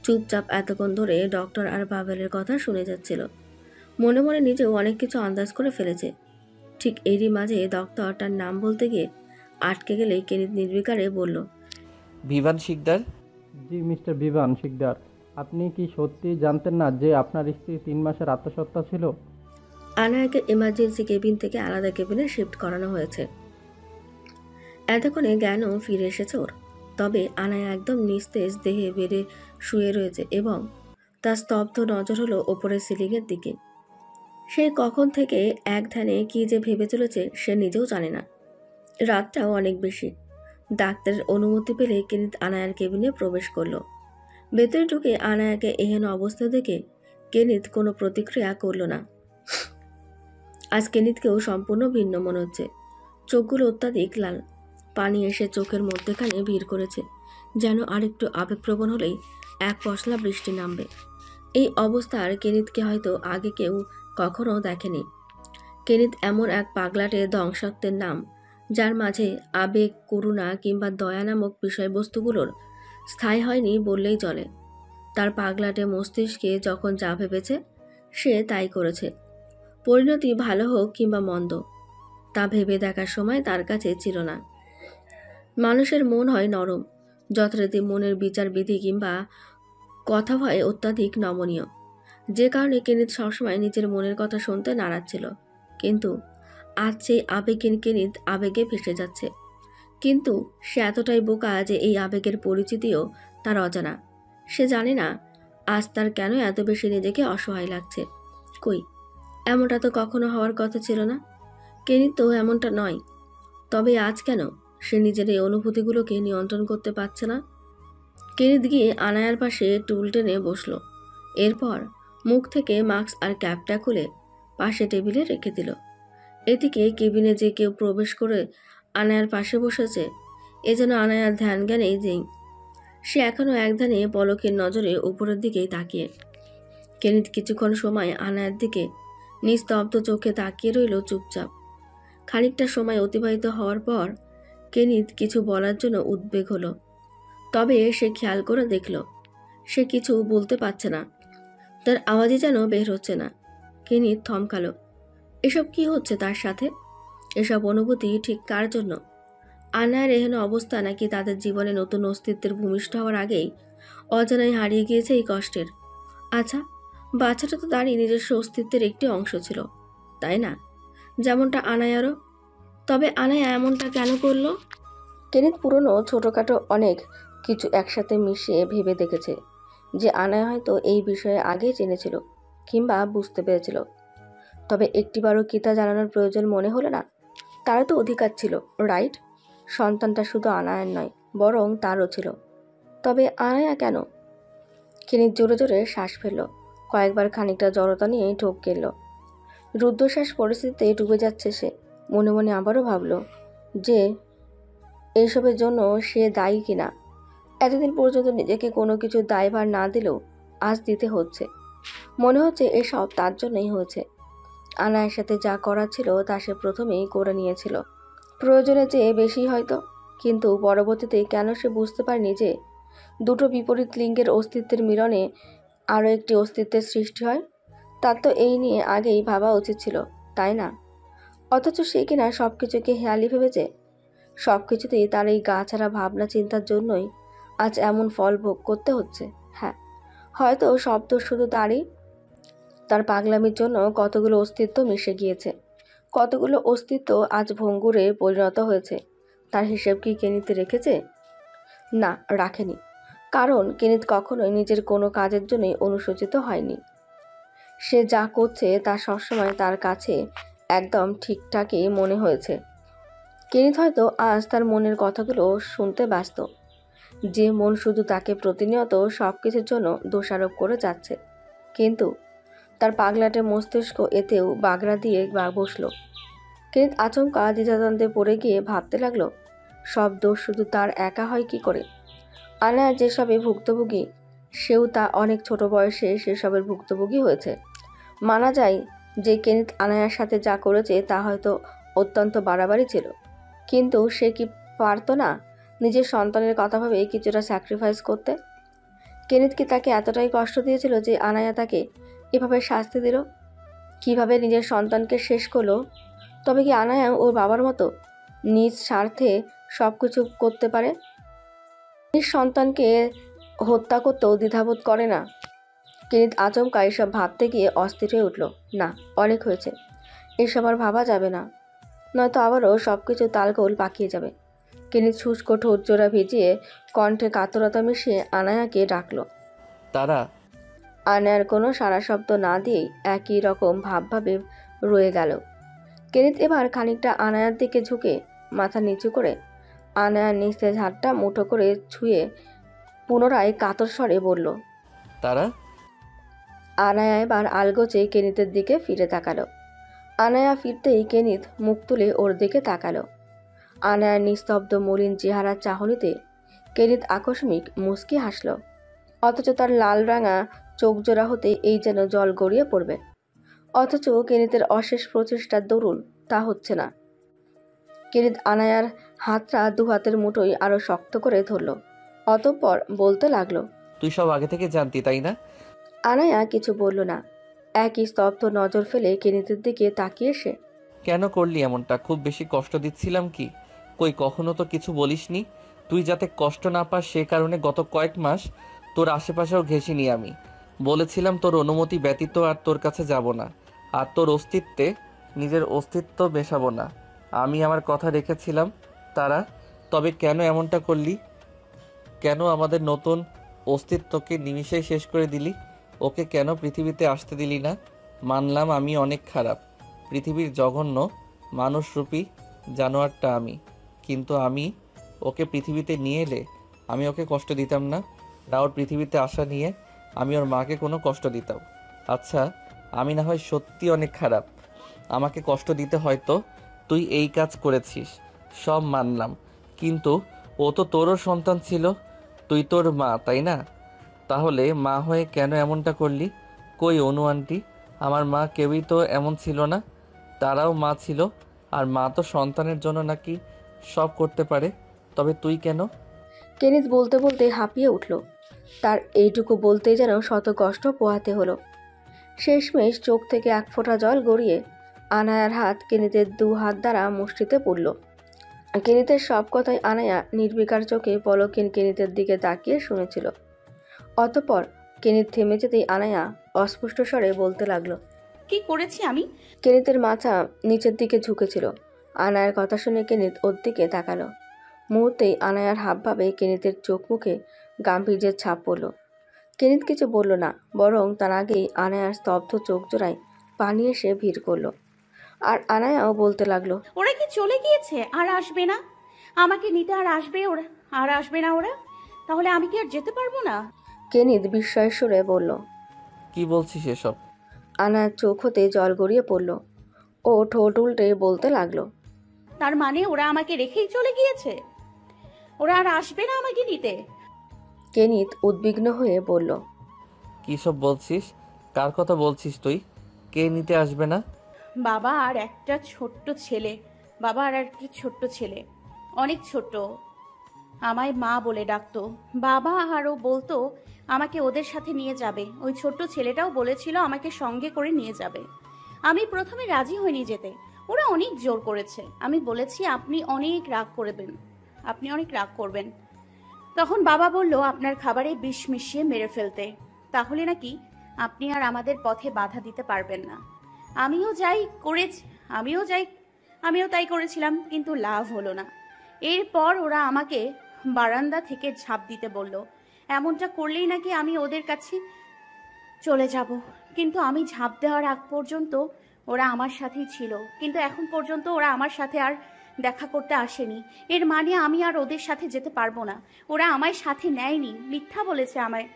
চুপচাপ এতক্ষণ ধরে ডক্টর আর পাভেলের কথা শুনে যাচ্ছিল। মনে মনে নিজেও অনেক কিছু আন্দাজ করে ফেলেছে। ঠিক এরই মাঝে ডক্টর তার নাম বলতে গিয়ে আটকে গেলেই কেনিত নির্বিকারে বলল, ভিভান শিকদার। জি মিস্টার বিভান শিকদার, আপনি কি সত্যি জানতেন না যে আপনার স্ত্রী 3 মাসের আত্মহত্যা ছিল? আনায়াকে ইমার্জেন্সি কেবিন থেকে আলাদা কেবিনে শিফট করানো হয়েছে। এতক্ষণে জ্ঞানও ফিরে এসেছে ওর। তবে আনায়া একদম নিস্তেজ দেহে বেড়ে শুয়ে রয়েছে এবং তার স্তব্ধ নজর হলো ওপরের সিলিংয়ের দিকে। সে কখন থেকে এক ধ্যানে কী যে ভেবে চলেছে সে নিজেও জানে না। রাতটাও অনেক বেশি। ডাক্তারের অনুমতি পেলে কেনিত আনায়ার কেবিনে প্রবেশ করলো। ভেতরে ঢুকে আনায়াকে এহেন অবস্থা দেখে কেনিত কোনো প্রতিক্রিয়া করল না। আজ কেনিতকেও সম্পূর্ণ ভিন্ন মনে হচ্ছে। চোখগুলো অত্যাধিক লাল, পানি এসে চোখের মধ্যেখানে ভিড় করেছে, যেন আরেকটু আবেগপ্রবণ হলেই এক পশলা বৃষ্টি নামবে। এই অবস্থার কেনিতকে হয়তো আগে কেউ কখনো দেখেনি। কেনিত এমন এক পাগলাটে ধ্বংসাত্মের নাম, যার মাঝে আবেগ, করুণা কিংবা দয়া নামক বিষয়বস্তুগুলোর স্থায়ী হয়নি বললেই চলে। তার পাগলাটে মস্তিষ্কে যখন যা ভেবেছে সে তাই করেছে। পরিণতি ভালো হোক কিংবা মন্দ, তা ভেবে দেখার সময় তার কাছে ছিল না। মানুষের মন হয় নরম, যথারীতি মনের বিচার বিধি কিংবা কথা ভয়ে অত্যাধিক নমনীয়, যে কারণে কেনিত সবসময় নিজের মনের কথা শুনতে নারাজ ছিল। কিন্তু আজ সেই আবেগহীন কেনিত আবেগে ভেসে যাচ্ছে। কিন্তু সে এতটাই বোকা যে এই আবেগের পরিচিতিও তার অজানা। সে জানে না আজ তার কেন এত বেশি নিজেকে অসহায় লাগছে। কই, এমনটা তো কখনো হওয়ার কথা ছিল না। কেনিত তো এমনটা নয়। তবে আজ কেন? সে নিজের এই অনুভূতিগুলোকে নিয়ন্ত্রণ করতে পারছে না। কেনিত গিয়ে আনায়ার পাশে টুল টেনে বসলো। এরপর মুখ থেকে মাস্ক আর ক্যাপটা খুলে পাশে টেবিলে রেখে দিল। এদিকে কেবিনে যে কেউ প্রবেশ করে আনায়ার পাশে বসেছে, এ যেন আনায়ার ধ্যান জ্ঞানেই যেই। সে এখনো একধানে পলকের নজরে উপরের দিকেই তাকিয়ে। কেনিত কিছুক্ষণ সময় আনায়ার দিকে নিস্তব্ধ চোখে তাকিয়ে রইল চুপচাপ। খানিকটা সময় অতিবাহিত হওয়ার পর কেনিত কিছু বলার জন্য উদ্বেগ হলো। তবে সে খেয়াল করে দেখল সে কিছু বলতে পারছে না, তার আওয়াজই যেন বের হচ্ছে না। কেনিত থমকালো। এসব কি হচ্ছে তার সাথে? এসব অনুভূতি ঠিক কার জন্য? আনায়ার এহেন অবস্থা নাকি তাদের জীবনে নতুন অস্তিত্বের ভূমিষ্ঠ হওয়ার আগেই অজানায় হারিয়ে গিয়েছে এই কষ্টের? আচ্ছা, বাচ্চাটা তো তারই নিজস্ব অস্তিত্বের একটি অংশ ছিল, তাই না? যেমনটা আনায়ারও। তবে আনায়া এমনটা কেন করলো? কেনিত পুরনো ছোটোখাটো অনেক কিছু একসাথে মিশিয়ে ভেবে দেখেছে যে আনায়া হয়তো এই বিষয়ে আগেই জেনেছিল কিংবা বুঝতে পেরেছিল। তবে একটিবারও কি তা জানানোর প্রয়োজন মনে হলো না? তারও তো অধিকার ছিল, রাইট? সন্তানটা শুধু আনায়ার নয়, বরং তারও ছিল। তবে আনায়া কেন? কেনিত জোরে জোরে শ্বাস ফেলল। কয়েকবার খানিকটা জড়তা নিয়ে ঢোক গেল। রুদ্ধশ্বাস পরিস্থিতিতে ডুবে যাচ্ছে সে। মনে মনে আবারও ভাবল যে এইসবের জন্য সে দায়ী কিনা। এতদিন পর্যন্ত নিজেকে কোনো কিছু দায়ভার না দিলেও আজ দিতে হচ্ছে। মনে হচ্ছে এসব তার জন্যই হয়েছে। আনায়ার সাথে যা করা ছিল তা সে প্রথমেই করে নিয়েছিল, প্রয়োজনের চেয়ে বেশি হয়তো। কিন্তু পরবর্তীতে কেন সে বুঝতে পারেনি যে দুটো বিপরীত লিঙ্গের অস্তিত্বের মিলনে আরও একটি অস্তিত্বের সৃষ্টি হয়? তার তো এই নিয়ে আগেই ভাবা উচিত ছিল, তাই না? অথচ সে কিনা সব কিছুকে হেয়ালি ভেবেছে। সব কিছুতেই তার এই গা ছাড়া ভাবনা চিন্তার জন্যই আজ এমন ফল ভোগ করতে হচ্ছে। হ্যাঁ, হয়তো সব দোষ শুধু তারই। তার পাগলামির জন্য কতগুলো অস্তিত্ব মিশে গিয়েছে, কতগুলো অস্তিত্ব আজ ভঙ্গুরে পরিণত হয়েছে। তার হিসেব কি কেনিত রেখেছে? না, রাখেনি। কারণ কেনিত কখনোই নিজের কোনো কাজের জন্যই অনুশোচিত হয়নি। সে যা করছে তা সবসময় তার কাছে একদম ঠিকঠাকই মনে হয়েছে। কেনিত হয়তো আজ তার মনের কথাগুলো শুনতে ব্যস্ত, যে মন শুধু তাকে প্রতিনিয়ত সব কিছুর জন্য দোষারোপ করে যাচ্ছে। কিন্তু তার পাগলাটে মস্তিষ্ক এতেও বাগড়া দিয়ে বসল। কেনিত আচমকা দ্বিধাদ্বন্দ্বে পড়ে গিয়ে ভাবতে লাগলো, সব দোষ শুধু তার একা হয় কি করে? আনায়া যেসবে ভুক্তভোগী, সেও তা অনেক ছোট বয়সে সেসবের ভুক্তভোগী হয়েছে। মানা যায় যে কেনিত আনায়ার সাথে যা করেছে তা হয়তো অত্যন্ত বাড়াবাড়ি ছিল, কিন্তু সে কি পারতো না নিজের সন্তানের কথা ভেবে কিছুটা স্যাক্রিফাইস করতে? কেনিত কি তাকে এতটাই কষ্ট দিয়েছিল যে আনায়া তাকে এভাবে শাস্তি দিল? কিভাবে নিজের সন্তানকে শেষ করলো? তবে কি আনায়া ওর বাবার মতো নিজ স্বার্থে সব কিছু করতে পারে? নিজ সন্তানকে হত্যা করতেও দ্বিধাবোধ করে না? কেনিত আচমকা এসব ভাবতে গিয়ে অস্থির হয়ে উঠল। না, অনেক হয়েছে, এসব আর ভাবা যাবে না, নয়তো আবারও সব কিছু তালগোল পাকিয়ে যাবে। কেনিত শুষ্ক ঠোঁট জোড়া ভিজিয়ে কণ্ঠে কাতরতা মিশিয়ে আনায়াকে ডাকলো। তারা। আনায়ার কোনো সারা শব্দ না দিয়েই একই রকম ভাবভাবে রয়ে গেল। কেনিত এবার খানিকটা আনায়ার দিকে ঝুঁকে মাথা নিচু করে আনায়ার নিস্তেজ হাতটা মুঠো করে ছুঁয়ে পুনরায় কাতর স্বরে বলল, তারা। আনায়া এবার আলগোচে কেনিতের দিকে ফিরে তাকালো। আনায়া ফিরতেই কেনিত মুখ তুলে ওর দিকে তাকালো। আনায়ার নিস্তব্ধ মলিন চেহারার চাহনিতে কেনিত আকস্মিক মুচকি হাসল। অথচ তার লাল রাঙা চোখ জোড়া হতে এই যেন জল গড়িয়ে পড়বে। অথচ কেনিতের অশেষ প্রচেষ্টার দরুন তা হচ্ছে না। কেনিত আনায়ার হাতটা দু হাতের মুঠোই আরো শক্ত করে ধরল। অতঃপর বলতে লাগলো, তুই সব আগে থেকে জানতি, তাই না? আনায়া কিছু বলল না। একই স্তব্ধ নজর ফেলে কেনিতের দিকে তাকিয়ে সে। কেন করলি এমনটা? খুব বেশি কষ্ট দিচ্ছিলাম কি? কই, কখনো তো কিছু বলিসনি। তুই যাতে কষ্ট না পাস সে কারণে গত কয়েক মাস তোর আশেপাশেও ঘেঁষিনি আমি। বলেছিলাম তোর অনুমতি ব্যতীত আর তোর কাছে যাব না, আর তোর অস্তিত্বে নিজের অস্তিত্ব মেশাবো না। আমি আমার কথা রেখেছিলাম তারা। তবে কেন এমনটা করলি? কেন আমাদের নতুন অস্তিত্বকে নিমিষেই শেষ করে দিলি? ওকে কেন পৃথিবীতে আসতে দিলি না? মানলাম আমি অনেক খারাপ, পৃথিবীর জঘন্য মানুষরূপী জানোয়ারটা আমি, কিন্তু আমি ওকে পৃথিবীতে নিয়ে এলে আমি ওকে কষ্ট দিতাম না। না ওর পৃথিবীতে আসা নিয়ে আমি ওর মাকে কোনো কষ্ট দিতাম। আচ্ছা, আমি না হয় সত্যি অনেক খারাপ, আমাকে কষ্ট দিতে হয়তো তুই এই কাজ করেছিস, সব মানলাম, কিন্তু ও তো তোরও সন্তান ছিল, তুই তোর মা, তাই না? তাহলে মা হয়ে কেন এমনটা করলি? কই অনু আন্টি, আমার মা কেউই তো এমন ছিল না, তারাও মা ছিল, আর মা তো সন্তানের জন্য নাকি সব করতে পারে, তবে তুই কেন? কেনিত বলতে বলতে হাঁপিয়ে উঠল। তার এইটুকু বলতেই যেন শত কষ্ট পোহাতে হলো। শেষমেশ চোখ থেকে এক ফোঁটা জল গড়িয়ে আনায়ার হাত কেনিতের 2 হাত দ্বারা মুষ্টিতে পড়ল। কেনিতের সব কথাই আনায়া নির্বিকার চোখে পলকহীন কেনিতের দিকে তাকিয়ে শুনেছিল। অতঃপর কেনিত থেমে যেতেই আনায়া অস্পষ্ট স্বরে বলতে লাগলো। কি করেছি আমি? কেনিতের মাথা নিচের দিকে ঝুঁকেছিল। আনায়ার কথা শুনে কেনিত ওর দিকে তাকালো। মুহূর্তেই আনায়ার হাবভাবে কেনিতের চোখ মুখে গাম্ভীর্যের ছাপ পড়ল। কেনিত কিছু বলল না, বরং তার আগেই আনায়ার স্তব্ধ চোখ জোড়ায় পানি এসে ভিড় করলো। আর আনায়াও বলতে লাগলো, ওরা কি চলে গিয়েছে আর আসবে না? আমাকে নিতে আর আসবে ওরা? আর আসবে না ওরা? তাহলে আমি কি আর যেতে পারবো না? কেনিত বিস্ময়ের সুরে বলল। কি বলছিস এসব? আনায়ার চোখ হতে জল গড়িয়ে পড়ল। ও ঠোঁট উল্টে বলতে লাগলো, তার মানে ওরা আমাকে রেখেই চলে গিয়েছে? ওরা আর আসবে না আমাকে নিতে? কেনিত উদ্বিগ্ন হয়ে বলল, কী সব বলছিস? কার কথা বলছিস তুই? কে নিতে আসবে না? বাবা আর একটা ছোট্ট ছেলে। বাবা আর একটা ছোট্ট ছেলে, অনেক ছোট, আমায় মা বলে ডাকতো। বাবা আরও বলতো আমাকে ওদের সাথে নিয়ে যাবে। ওই ছোট্ট ছেলেটাও বলেছিল আমাকে সঙ্গে করে নিয়ে যাবে। আমি প্রথমে রাজি হইনি যেতে। ওরা অনেক জোর করেছে। আমি বলেছি আপনি অনেক রাগ করবেন, আপনি অনেক রাগ করবেন। তখন বাবা বলল আপনার খাবারে বিষ মিশিয়ে মেরে ফেলতে, তাহলে নাকি আপনি আর আমাদের পথে বাধা দিতে পারবেন না। আমিও যাই করেছি, আমিও তাই করেছিলাম, কিন্তু লাভ হলো না। এরপর ওরা আমাকে বারান্দা থেকে ঝাঁপ দিতে বলল। এমনটা করলেই নাকি আমি ওদের কাছে চলে যাব। কিন্তু আমি ঝাঁপ দেওয়ার আগ পর্যন্ত ওরা আমার সাথেই ছিল, কিন্তু এখন পর্যন্ত ওরা আমার সাথে আর দেখা করতে আসেনি। এর মানে আমি আর ওদের সাথে যেতে পারবো না। ওরা আমায় সাথে নেয়নি, মিথ্যা বলেছে আমায়।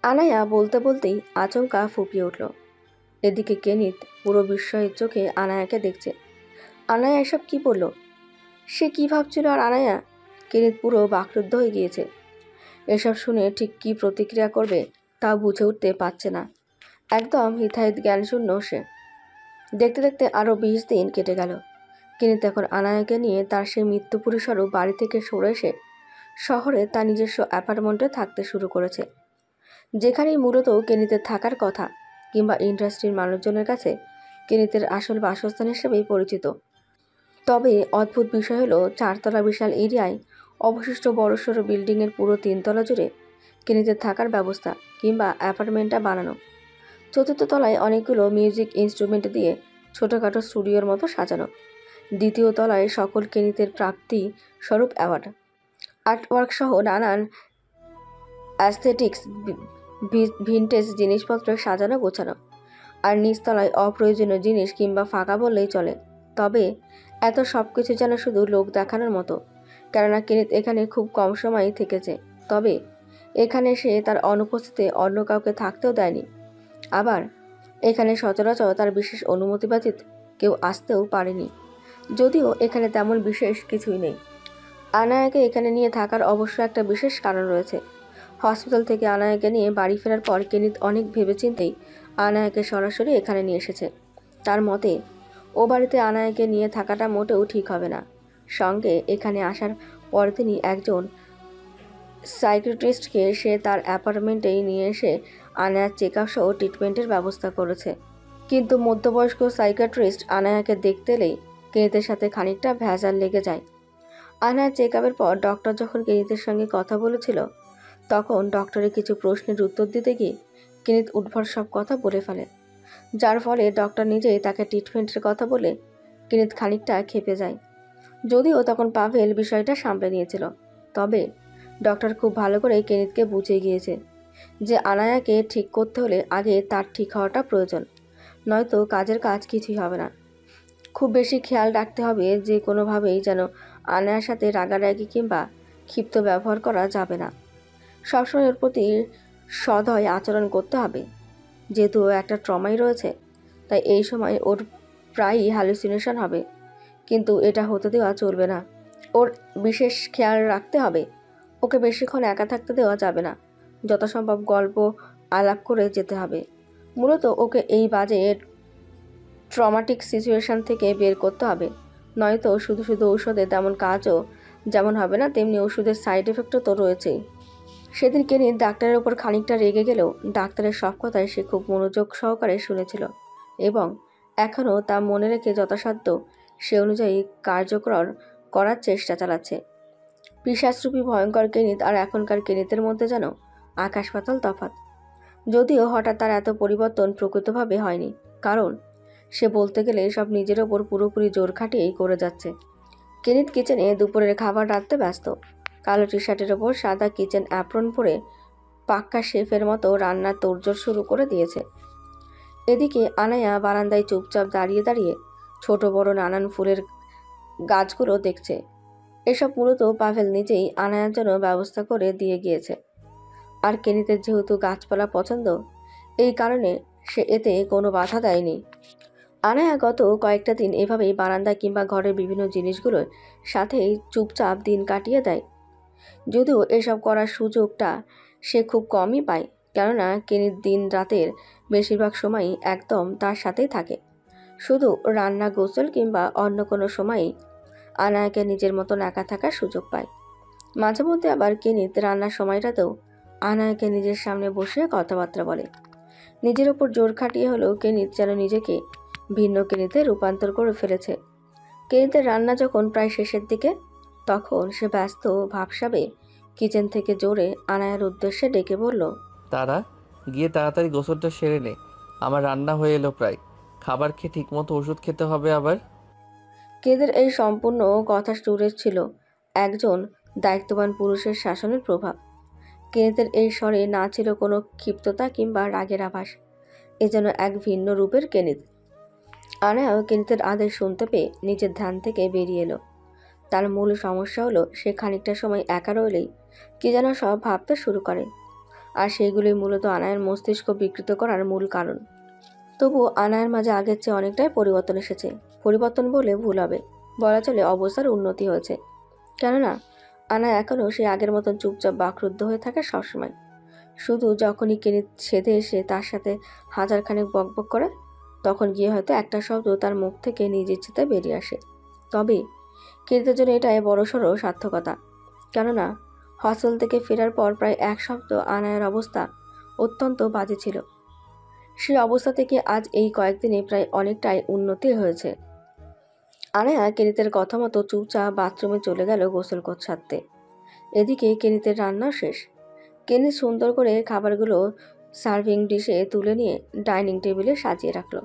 আনায়া বলতে বলতেই আচমকা ফুপিয়ে উঠল। এদিকে কেনিত পুরো বিস্ময়ের চোখে আনায়াকে দেখছে। আনায়া এসব কি বলল? সে কি ভাবছিল? আর আনায়া? কেনিত পুরো বাকরুদ্ধ হয়ে গিয়েছে। এসব শুনে ঠিক কী প্রতিক্রিয়া করবে তা বুঝে উঠতে পারছে না। একদম হিতাহিত জ্ঞানশূন্য সে। দেখতে দেখতে আরও 20 দিন কেটে গেল। কেনিত এখন আনায়াকে নিয়ে তার সেই মৃত্যুপুরীস্বরূপ বাড়ি থেকে সরে এসে শহরে তার নিজস্ব অ্যাপার্টমেন্টে থাকতে শুরু করেছে, যেখানেই মূলত কেনিতের থাকার কথা, কিংবা ইন্ডাস্ট্রির মানুষজনের কাছে কেনিতের আসল বাসস্থান হিসেবেই পরিচিত। তবে অদ্ভুত বিষয় হলো 4 তলা বিশাল এরিয়ায় অবশিষ্ট বড়সড় বিল্ডিংয়ের পুরো 3 তলা জুড়ে কেনিতের থাকার ব্যবস্থা কিংবা অ্যাপার্টমেন্টটা বানানো। 4র্থ তলায় অনেকগুলো মিউজিক ইনস্ট্রুমেন্ট দিয়ে ছোটোখাটো স্টুডিওর মতো সাজানো। 2য় তলায় সকল কেনিতের প্রাপ্তি স্বরূপ অ্যাওয়ার্ড, আর্টওয়ার্ক সহ নানান অ্যাস্থেটিক্স ভিনটেজ জিনিসপত্র সাজানো গোছানো। আর নিচতলায় অপ্রয়োজনীয় জিনিস কিংবা ফাঁকা বললেই চলে। তবে এত সব কিছু যেন শুধু লোক দেখানোর মতো, কেননা কেনিত এখানে খুব কম সময়ই থেকেছে। তবে এখানে সে তার অনুপস্থিতিতে অন্য কাউকে থাকতেও দেয়নি। আবার এখানে সচরাচর তার বিশেষ অনুমতি ব্যতীত কেউ আসতেও পারেনি। যদিও এখানে তেমন বিশেষ কিছুই নেই। আনায়াকে এখানে নিয়ে থাকার অবশ্য একটা বিশেষ কারণ রয়েছে। হসপিটাল থেকে আনায়াকে নিয়ে বাড়ি ফেরার পর কেনিত অনেক ভেবেচিন্তেই আনায়াকে সরাসরি এখানে নিয়ে এসেছে। তার মতে ও বাড়িতে আনায়াকে নিয়ে থাকাটা মোটেও ঠিক হবে না। সঙ্গে এখানে আসার পরদিনই একজন সাইকিয়াট্রিস্টকে সে তার অ্যাপার্টমেন্টেই নিয়ে এসে আনায়ার চেক আপ সহ ট্রিটমেন্টের ব্যবস্থা করেছে। কিন্তু মধ্যবয়স্ক সাইকিয়াট্রিস্ট আনায়াকে দেখতে এলেই কেনিতের সাথে খানিকটা ভেজাল লেগে যায়। আনায়ার চেক আপের পর ডক্টর যখন কেনিতের সঙ্গে কথা বলেছিল, তখন ডক্টরের কিছু প্রশ্নের উত্তর দিতে গিয়ে কেনিত উদ্ভট সব কথা বলে ফেলে, যার ফলে ডক্টর নিজেই তাকে ট্রিটমেন্টের কথা বলে কেনিত খানিকটা ক্ষেপে যায়। যদিও তখন পাভেল বিষয়টা সামলে নিয়েছিল, তবে ডক্টর খুব ভালো করে কেনিতকে বুঝিয়ে গিয়েছে যে আনায়াকে ঠিক করতে হলে আগে তার ঠিক হওয়াটা প্রয়োজন, নয়তো কাজের কাজ কিছুই হবে না। খুব বেশি খেয়াল রাখতে হবে যে কোনোভাবেই যেন আনায়ার সাথে রাগারাগি কিংবা ক্ষিপ্ত ব্যবহার করা যাবে না। সবসময় ওর প্রতি সদয় আচরণ করতে হবে। যেহেতু ও একটা ট্রমাই রয়েছে, তাই এই সময় ওর প্রায়ই হ্যালুসিনেশন হবে, কিন্তু এটা হতে দেওয়া চলবে না। ওর বিশেষ খেয়াল রাখতে হবে। ওকে বেশিক্ষণ একা থাকতে দেওয়া যাবে না। যথাসম্ভব গল্প আলাপ করে যেতে হবে। মূলত ওকে এই বাজে ট্রমাটিক সিচুয়েশন থেকে বের করতে হবে, নয়তো শুধু শুধু ঔষধে তেমন কাজও যেমন হবে না, তেমনি ওষুধের সাইড এফেক্টও তো রয়েছেই। সেদিন কেনির ডাক্তারের ওপর খানিকটা রেগে গেলেও ডাক্তারের সব কথাই সে খুব মনোযোগ সহকারে শুনেছিল এবং এখনও তা মনে রেখে যথাসাধ্য সে অনুযায়ী কার্যকর করার চেষ্টা চালাচ্ছে। পিশাচরূপী ভয়ঙ্কর কেনিত আর এখনকার কেনিতের মধ্যে যেন আকাশ পাতাল তফাৎ। যদিও হঠাৎ তার এত পরিবর্তন প্রকৃতভাবে হয়নি, কারণ সে বলতে গেলে সব নিজের ওপর পুরোপুরি জোর খাটিয়েই করে যাচ্ছে। কেনিত কিচেনে দুপুরের খাবার রাঁধতে ব্যস্ত। কালো টি শার্টের ওপর সাদা কিচেন অ্যাপ্রন পরে পাক্কা শেফের মতো রান্নার তোড়জোড় শুরু করে দিয়েছে। এদিকে আনায়া বারান্দায় চুপচাপ দাঁড়িয়ে দাঁড়িয়ে ছোট বড় নানান ফুলের গাছগুলো দেখছে। এসব মূলত পাভেল নিজেই আনায়ার জন্য ব্যবস্থা করে দিয়ে গিয়েছে। আর কেনিতের যেহেতু গাছপালা পছন্দ, এই কারণে সে এতে কোনো বাধা দেয়নি। আনায়া গত কয়েকটা দিন এভাবেই বারান্দা কিংবা ঘরের বিভিন্ন জিনিসগুলোর সাথেই চুপচাপ দিন কাটিয়ে দেয়। যদিও এসব করার সুযোগটা সে খুব কমই পায়, কেননা কেনির দিন রাতের বেশিরভাগ সময়ই একদম তার সাথেই থাকে। শুধু রান্না, গোসল কিংবা অন্য কোনো সময়ই আনায়াকে নিজের মতন একা থাকার সুযোগ পায়। মাঝে মধ্যে আবার কেনিত রান্নার সময়টাতেও আনায়াকে নিজের সামনে বসে কথাবার্তা বলে। নিজের ওপর জোর খাটিয়ে হলেও কেনিত যেন নিজেকে ভিন্ন কেনিতে রূপান্তর করে ফেলেছে। কেনিতের রান্না যখন প্রায় শেষের দিকে, তখন সে ব্যস্ত ভাবসাবে কিচেন থেকে জোরে আনায়ার উদ্দেশ্যে ডেকে বলল, তারা গিয়ে তাড়াতাড়ি গোসলটা সেরে নে, আমার রান্না হয়ে এলো প্রায়। খাবার খেয়ে ঠিকমতো ওষুধ খেতে হবে আবার। কেনিতের এই সম্পূর্ণ কথা জুড়ে ছিল একজন দায়িত্ববান পুরুষের শাসনের প্রভাব। কেনিতের এই স্বরে না ছিল কোনো ক্ষিপ্ততা কিংবা রাগের আভাস। এ যেন এক ভিন্ন রূপের কেনিত। আনায়াও কেনিতের আদেশ শুনতে পেয়ে নিজের ধ্যান থেকে বেরিয়ে এলো। তার মূল সমস্যা হলো সে খানিকটা সময় একা রইলেই কি যেন সব ভাবতে শুরু করে, আর সেইগুলোই মূলত আনায়ার মস্তিষ্ক বিকৃত করার মূল কারণ। তবুও আনায়ার মাঝে আগের চেয়ে অনেকটাই পরিবর্তন এসেছে। পরিবর্তন বলে ভুল হবে, বলা চলে অবস্থার উন্নতি হয়েছে। কেননা আনায়া এখনও সে আগের মতন চুপচাপ বাকরুদ্ধ হয়ে থাকে সবসময়। শুধু যখনই কেনিত সেধে এসে তার সাথে হাজারখানেক বকবক করে, তখন গিয়ে হয়তো একটা শব্দ তার মুখ থেকে নিজ ইচ্ছেতে বেরিয়ে আসে। তবে কেনিতের জন্য এটাই বড়সড় সার্থকতা, কেননা হস্টেল থেকে ফেরার পর প্রায় এক সপ্তাহ আনায়ার অবস্থা অত্যন্ত বাজে ছিল। সেই অবস্থা থেকে আজ এই কয়েকদিনে প্রায় অনেকটাই উন্নতি হয়েছে। আনায়া কেনিতের কথা মতো চুপচাপ বাথরুমে চলে গেল গোসল সারতে। এদিকে কেনিতের রান্না শেষ। কেনিত সুন্দর করে খাবারগুলো সার্ভিং ডিশে তুলে নিয়ে ডাইনিং টেবিলে সাজিয়ে রাখলো।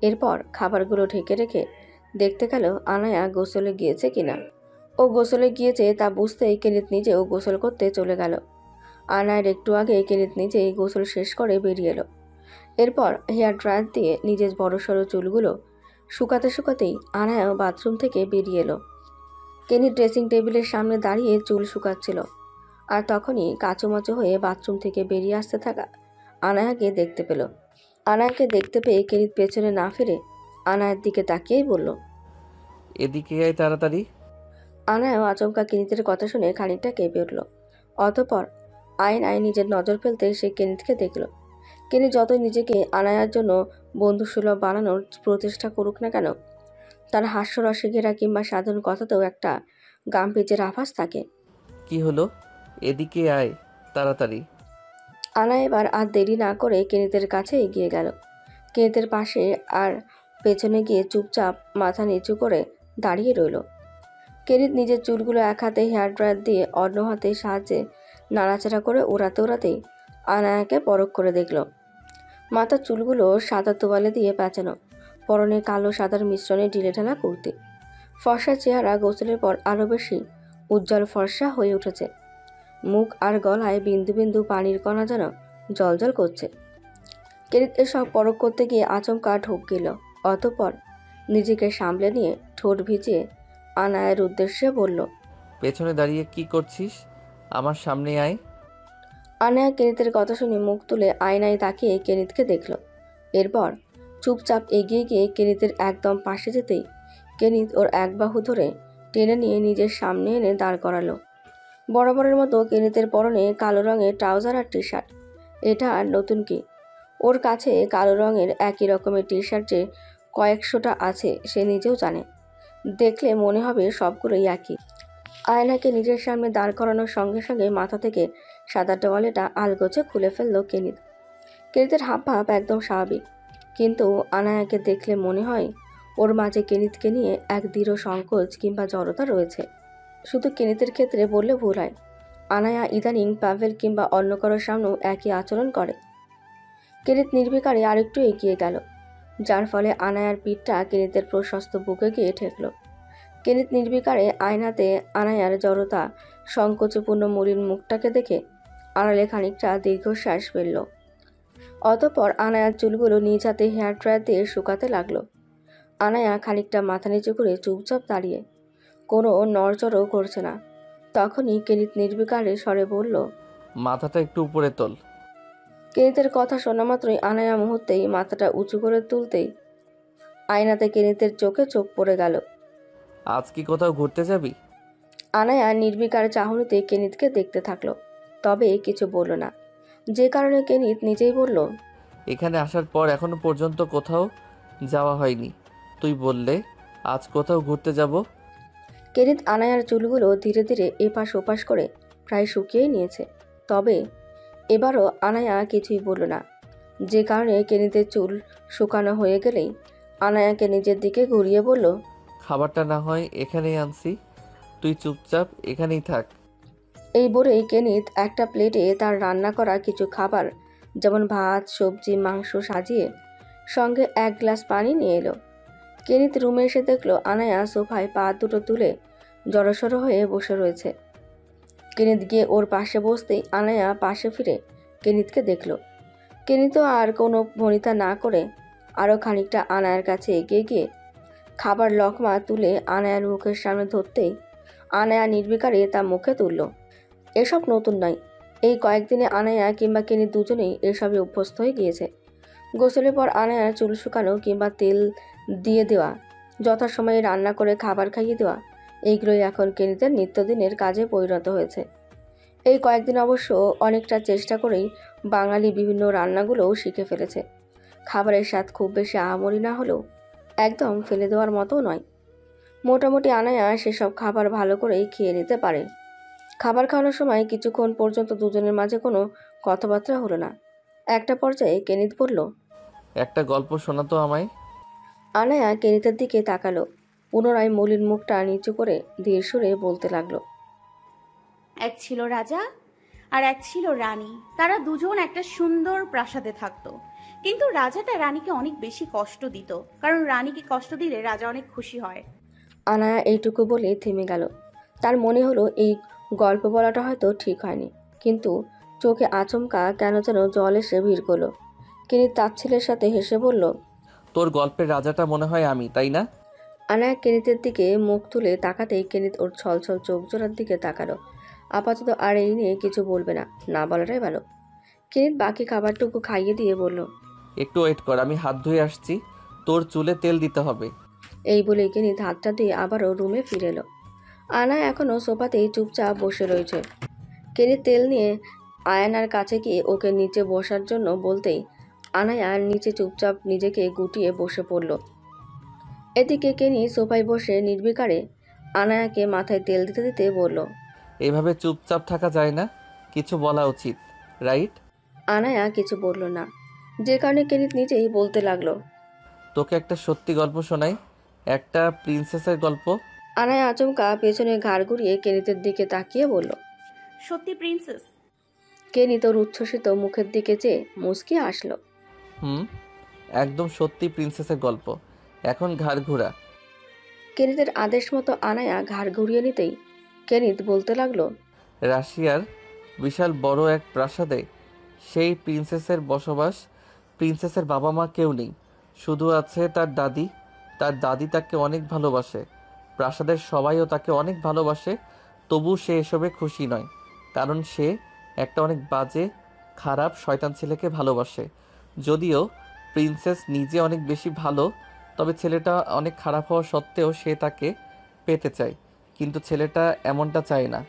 এরপর খাবারগুলো ঢেকে রেখে দেখতে গেল আনায়া গোসলে গিয়েছে কিনা। ও গোসলে গিয়েছে তা বুঝতেই কেনিত নিজেও গোসল করতে চলে গেল। আনায়ার একটু আগে কেনিত নিজেই গোসল শেষ করে বেরিয়ে এলো। এরপর হেয়ার ড্রায়ার দিয়ে নিজের বড়সড় চুলগুলো শুকাতে শুকাতেই আনায়াও বাথরুম থেকে বেরিয়ে এলো। কেনি ড্রেসিং টেবিলের সামনে দাঁড়িয়ে চুল শুকাচ্ছিল, আর তখনই কাচুমাচু হয়ে বাথরুম থেকে বেরিয়ে আসতে থাকা আনায়াকে দেখতে পেল। আনায়াকে দেখতে পেয়ে কেনিত পেছনে না ফিরে আনায়ার দিকে তাকিয়েই বলল, এদিকে আয় তাড়াতাড়ি। আনায়াও আচমকা কেনিতের কথা শুনে খানিকটা কেঁপে উঠল। অতঃপর আয়নায় নিজের নজর ফেলতে সে কেনিতকে দেখল। কেনি যতই নিজেকে আনায়ার জন্য বন্ধুসুলভ বানানোর প্রচেষ্টা করুক না কেন, তার হাস্যরসে ঘেরা কিংবা সাধারণ কথাতেও একটা গাম্ভীর্যের আভাস থাকে। কি হলো? এদিকে আয় তাড়াতাড়ি। আনায়া এবার আর দেরি না করে কেনিতের কাছে এগিয়ে গেল। কেনিতের পাশে আর পেছনে গিয়ে চুপচাপ মাথা নিচু করে দাঁড়িয়ে রইল। কেনিত নিজের চুলগুলো এক হাতে হেয়ার ড্রায়ার দিয়ে অন্য হাতের সাহায্যে নাড়াচাড়া করে ওড়াতে ওড়াতেই আনায়াকে পরখ করে দেখল। মাথার চুলগুলো সাদা তোয়ালে দিয়ে পেঁচানো, পরনে কালো সাদার মিশ্রণে ঢিলেঢালা কুর্তি। ফর্সা চেহারা গোসলের পর আরও বেশি উজ্জ্বল ফর্সা হয়ে উঠেছে। মুখ আর গলায় বিন্দু বিন্দু পানির কণা যেন জলজল করছে। কেনিত এসব পরখ করতে গিয়ে আচমকা ঢোক গেল। অতঃপর নিজেকে সামলে নিয়ে ঠোঁট ভিজিয়ে আনায়ার উদ্দেশ্যে বলল। পেছনে দাঁড়িয়ে কি করছিস? আমার সামনে আয়। আনায়া কেনিতের কথা শুনে মুখ তুলে আয়নায় তাকিয়ে কেনিতকে দেখল। এরপর চুপচাপ এগিয়ে গিয়ে কেনিতের একদম পাশে যেতেই কেনিত ওর এক বাহু ধরে টেনে নিয়ে নিজের সামনে এনে দাঁড় করালো। বরাবরের মতো কেনিতের পরনে কালো রঙের ট্রাউজার আর টি শার্ট। এটা আর নতুন কি? ওর কাছে কালো রঙের একই রকমের টি শার্ট যে কয়েকশোটা আছে সে নিজেও জানে। দেখলে মনে হবে সবগুলোই একই। আয়নাকে নিজের সামনে দাঁড় করানোর সঙ্গে সঙ্গে মাথা থেকে সাদা তোয়ালেটা আলগোছে খুলে ফেলল কেনিত। কেনিতের হাবভাব একদম স্বাভাবিক, কিন্তু আনায়াকে দেখলে মনে হয় ওর মাঝে কেনিতকে নিয়ে এক দৃঢ় সংকোচ কিংবা জড়তা রয়েছে। শুধু কেনিতের ক্ষেত্রে বললে ভুল হয়, আনায়া ইদানিং পাভেল কিংবা অন্য কারোর সামনেও একই আচরণ করে। কেনিত নির্বিকারে আরেকটু এগিয়ে গেল, যার ফলে আনায়ার পিঠটা কেনিতের প্রশস্ত বুকে গিয়ে ঠেকল। কেনিত নির্বিকারে আয়নাতে আনায়ার জড়তা সংকোচপূর্ণ মলিন মুখটাকে দেখে আড়ালে খানিকটা দীর্ঘশ্বাস ফেলল। অতঃপর আনায়ার চুলগুলো নিজ হাতে হেয়ার ড্রায়ার দিয়ে শুকাতে লাগলো। আনায়া খানিকটা মাথা নিচু করে চুপচাপ দাঁড়িয়ে, কোনো নড়চড়ও করছে না। তখনই কেনিত নির্বিকারে স্বরে বলল, মাথাটা একটু উপরে তোল। কেনিতের কথা শোনা মাত্রই আনায়া মুহূর্তেই মাথাটা উঁচু করে তুলতেই আয়নাতে কেনিতের চোখে চোখ পড়ে গেল। আজ কি কোথাও ঘুরতে যাবি? আনায়া নির্বিকারে চাহনিতে কেনিতকে দেখতে থাকলো, তবে কিছু বলল না, যে কারণে কেনিত নিজেই বলল, এখানে আসার পর এখনো পর্যন্ত কোথাও যাওয়া হয়নি। তুই বললে আজ কোথাও ঘুরতে যাব। কেনিত আনায়ার চুলগুলো ধীরে ধীরে এপাশ ওপাশ করে প্রায় শুকিয়েই নিয়েছে, তবে এবারও আনায়া কিছুই বলল না, যে কারণে কেনিতের চুল শুকানো হয়ে গেলেই আনায়াকে নিজের দিকে ঘুরিয়ে বলল, খাবারটা না হয় এখানেই আনছি, তুই চুপচাপ এখানেই থাক। এই বলেই কেনিত একটা প্লেটে তার রান্না করা কিছু খাবার যেমন ভাত, সবজি, মাংস সাজিয়ে সঙ্গে এক গ্লাস পানি নিয়ে এলো। কেনিত রুমে এসে দেখলো আনায়া সোফায় পা দুটো তুলে জড়সড় হয়ে বসে রয়েছে। কেনিত গিয়ে ওর পাশে বসতেই আনায়া পাশে ফিরে কেনিতকে দেখল। কেনিতও আর কোনো ভনিতা না করে আরও খানিকটা আনায়ার কাছে এগিয়ে গিয়ে খাবার লকমা তুলে আনায়ার মুখের সামনে ধরতেই আনায়া নির্বিকারে তা মুখে তুলল। এসব নতুন নয়, এই কয়েকদিনে আনায়া কিংবা কেনিত দুজনেই এসবে অভ্যস্ত হয়ে গিয়েছে। গোসলের পর আনায়ার চুল শুকানো কিংবা তেল দিয়ে দেওয়া, যথাসময়ে রান্না করে খাবার খাইয়ে দেওয়া, এইগুলোই এখন কেনিতের নিত্যদিনের কাজে পরিণত হয়েছে। এই কয়েকদিন অবশ্য অনেকটা চেষ্টা করেই বাঙালি বিভিন্ন রান্নাগুলোও শিখে ফেলেছে। খাবারের স্বাদ খুব বেশি আহামরি না হলেও একদম ফেলে দেওয়ার মতো নয়। মোটামুটি আনায়া সেসব খাবার ভালো করেই খেয়ে নিতে পারে। খাবার খাওয়ানোর সময় কিছুক্ষণ পর্যন্ত দুজনের মাঝে কোনো কথাবার্তা হলো না। একটা পর্যায়ে কেনিত বলল, একটা গল্প শোনাতো আমায়। আনায়া কেনিতের দিকে তাকালো, পুনরায় মলিন মুখটা নিচু করে ধীর সুরে বলতে লাগলো, এক ছিল রাজা আর এক ছিল রানী। তারা দুজন একটা সুন্দর প্রাসাদে থাকতো, কিন্তু রাজাটা রানীকে অনেক বেশি কষ্ট দিত, কারণ রানীকে কষ্ট দিলে রাজা অনেক খুশি হয়। আনায়া এইটুকু বলে থেমে গেল। তার মনে হলো এই গল্প বলাটা হয়তো ঠিক হয়নি, কিন্তু চোখে আচমকা কেন যেন জল এসে ভিড় করলো। কেনিত তাচ্ছিলের সাথে হেসে বলল, তোর গল্পের রাজাটা মনে হয় আমি, তাই না? আনায়া কেনিতের দিকে মুখ তুলে তাকাতেই কেনিত ওর ছলছল চোখ জোড়ার দিকে তাকালো। আপাতত আর এই নিয়ে কিছু বলবে না, না বলাটাই ভালো। কেনিত বাকি খাবারটুকু খাইয়ে দিয়ে বলল, একটু ওয়েট কর, আমি হাত ধুয়ে আসছি। তোর চুলে তেল দিতে হবে। এই বলে কেনিত হাতটা দিয়ে আবারও রুমে ফিরে এলো। আয়না এখনও সোফাতেই চুপচাপ বসে রয়েছে। কেনিত তেল নিয়ে আয়নার কাছে গিয়ে ওকে নিচে বসার জন্য বলতেই আনায়া নিচে চুপচাপ নিজেকে গুটিয়ে বসে পড়ল। এদিকে কেনি সোফায় বসে নির্বিকারে আনায়াকে মাথায় তেল দিতে দিতে বলল, এভাবে চুপচাপ থাকা যায় না, কিছু বলা উচিত, রাইট? আনায়া কিছু বলল না, যে কারণে কেনিত নিজেই বলতে লাগলো, তোকে একটা সত্যি গল্প শোনাই, একটা প্রিন্সেসের গল্প। আনায়া আচমকা পেছনে ঘাড় ঘুরিয়ে কেনিতের দিকে তাকিয়ে বলল, সত্যি প্রিন্সেস? কেনিত ওর উচ্ছ্বসিত মুখের দিকে চেয়ে মুচকি আসলো। একদম সত্যি প্রিন্সেসের গল্প। এখন ঘাড় ঘোরা। কেনিতের আদেশ মতো আনায়া ঘাড় ঘুরিয়ে নিতেই কেনিত বলতে লাগলো, রাশিয়ার বিশাল বড় এক প্রাসাদে সেই প্রিন্সেসের বসবাস। প্রিন্সেসের বাবা মা কেউ নেই, শুধু আছে তার দাদি। তার দাদি তাকে অনেক ভালোবাসে। প্রাসাদের সবাইও তাকে অনেক ভালোবাসে, তবু সে এসবে খুশি নয়, কারণ সে একটা অনেক বাজে, খারাপ, শয়তান ছেলেকে ভালোবাসে। যদিও প্রিন্সেস নিজে অনেক বেশি ভালো, তবে ছেলেটা অনেক খারাপ হওয়া সত্ত্বেও সে তাকে পেতে চায়, কিন্তু ছেলেটা এমনটা চায় না।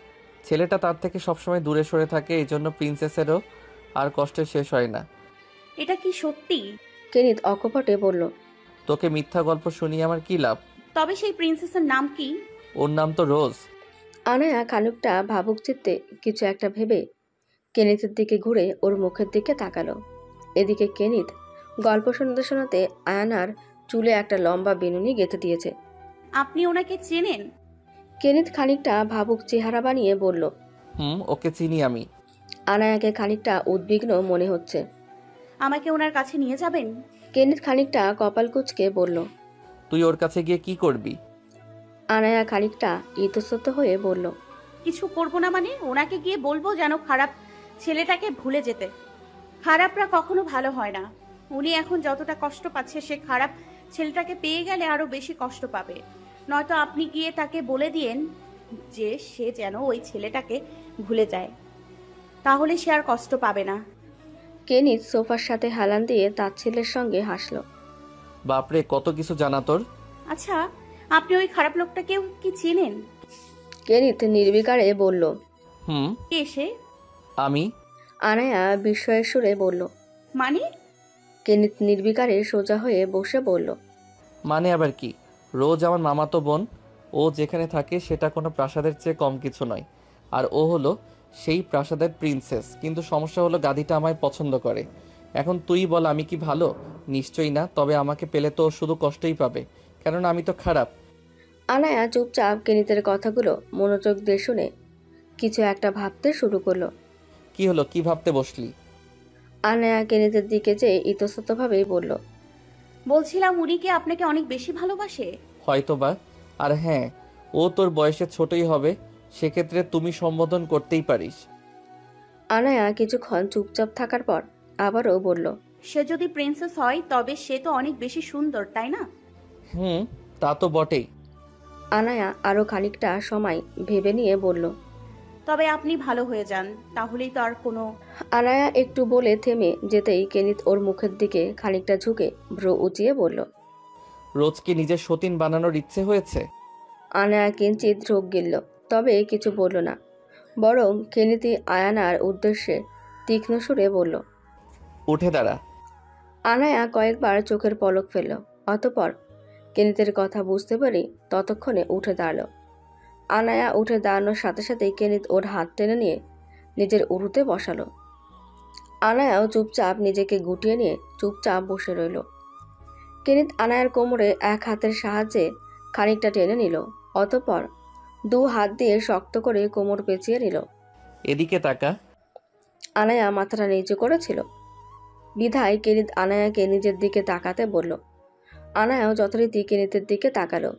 ছেলেটা তার থেকে সবসময় দূরে সরে থাকে, এই জন্য প্রিন্সেসেরও আর কষ্টের শেষ হয় না। এটা কি সত্যি? কেনিত অকপটে বলল। তোকে মিথ্যা গল্প শুনিয়ে আমার কি লাভ? তবে সেই প্রিন্সেসের নাম কি? ওর নাম তো রোজ। আনায়া খানিকটা ভাবুক চিত্তে কিছু একটা ভেবে কেনিতের দিকে ঘুরে ওর মুখের দিকে তাকালো। এদিকে কেনিত গল্প শোনাতে শোনাতে আয়ানার চুলে একটা লম্বা বিনুনি গেঁথে দিয়েছে। আপনি ওনাকে চেনেন? কেনিত খানিকটা ভাবুক চেহারা বানিয়ে বলল। ওকে চিনি আমি। আনায়াকে খানিকটা উদ্বিগ্ন মনে হচ্ছে। আমাকে ওনার কাছে নিয়ে যাবেন? কেনিত খানিকটা কপাল কুঁচকে বলল। তুই ওর কাছে গিয়ে কি করবি? আনায়া খানিকটা ইতস্তত হয়ে বলল। কিছু করব না মানে? ওনাকে গিয়ে বলবো যেন খারাপ ছেলেটাকে ভুলে যেতে। খারাপরা কখনো ভালো হয় না। উনি এখন যতটা কষ্ট পাচ্ছে, সে খারাপ ছেলেটাকে পেয়ে গেলে আরো বেশি কষ্ট পাবে। নয়তো আপনি গিয়ে তাকে বলে দিয়েন যে সে যেন ওই ছেলেটাকে ভুলে যায়, তাহলে সে আর কষ্ট পাবে না। কেনিত সোফার সাথে হেলান দিয়ে তার ছেলের সঙ্গে হাসল। বাপরে, কত কিছু জানা তোর। আচ্ছা, আপনি ওই খারাপ লোকটাকেও কি চেনেন? কেনিত নির্বিকারে বলল। কে সে? আমি। আনায়া বিস্ময়ের সুরে বলল। মানে? কেনিত নির্বিকারে সোজা হয়ে বসে বলল। মানে আবার কি? রোজ আমার মামাতো বোন। ও যেখানে থাকে সেটা কোনো প্রাসাদের চেয়ে কম কিছু নয়, আর ও হলো সেই প্রাসাদের প্রিন্সেস। কিন্তু সমস্যা হলো গাদিটা আমায় পছন্দ করে। এখন তুই বল, আমি কি ভালো? নিশ্চয়ই না। তবে আমাকে পেলে তো ও শুধু কষ্টই পাবে, কেননা আমি তো খারাপ। আনায়া চুপচাপ কেনিতের কথাগুলো মনোযোগ দিয়ে শুনে কিছু একটা ভাবতে শুরু করলো। কি হলো? কি ভাবতে বসলি? আনায়া কেনিতের দিকে যেয়ে ইতস্ততভাবেই বলল। বলছিলাম, উনি কি আপনাকে অনেক বেশি ভালোবাসে? হয়তোবা। আর হ্যাঁ, ও তোর বয়সে ছোটই হবে, সেক্ষেত্রে তুমি সম্বোধন করতেই পারিস। আনায়া কিছুক্ষণ চুপচাপ থাকার পর আবারও বলল। সে যদি প্রিন্সেস হয় তবে সে তো অনেক বেশি সুন্দর, তাই না? তা তো বটেই। আনায়া আরো খানিকটা সময় ভেবে নিয়ে বলল। তবে আপনি ভালো হয়ে যান, তাহলেই তো আর কোনো। আনায়া একটু বলে থেমে যেতেই কেনিত ওর মুখের দিকে খানিকটা ঝুঁকে ভ্রু উঁচিয়ে বলল। রোজকে নিজের সতীন বানানোর ইচ্ছে হয়েছে? আনায়া কিঞ্চিত ঢোক গিলল, তবে কিছু বলল না। বরং কেনিতি আয়ানার উদ্দেশ্যে তীক্ষ্ণ সুরে বলল। উঠে দাঁড়া। আনায়া কয়েকবার চোখের পলক ফেলল, অতঃপর কেনিতের কথা বুঝতে পারি ততক্ষণে উঠে দাঁড়ালো। আনায়া উঠে দাঁড়ানোর সাথে সাথেই কেনিত ওর হাত টেনে নিয়ে নিজের উরুতে বসালো। আনায়াও চুপচাপ নিজেকে গুটিয়ে নিয়ে চুপচাপ বসে রইল। কেনিত আনায়ার কোমরে এক হাতের সাহায্যে খানিকটা টেনে নিল, অতঃপর দু হাত দিয়ে শক্ত করে কোমর পেঁচিয়ে নিল। এদিকে তাকা। আনায়া মাথাটা নিচু করেছিল বিধায় কেনিত আনায়াকে নিজের দিকে তাকাতে বলল। আনায়াও যথারীতি কেনিতের দিকে তাকালো।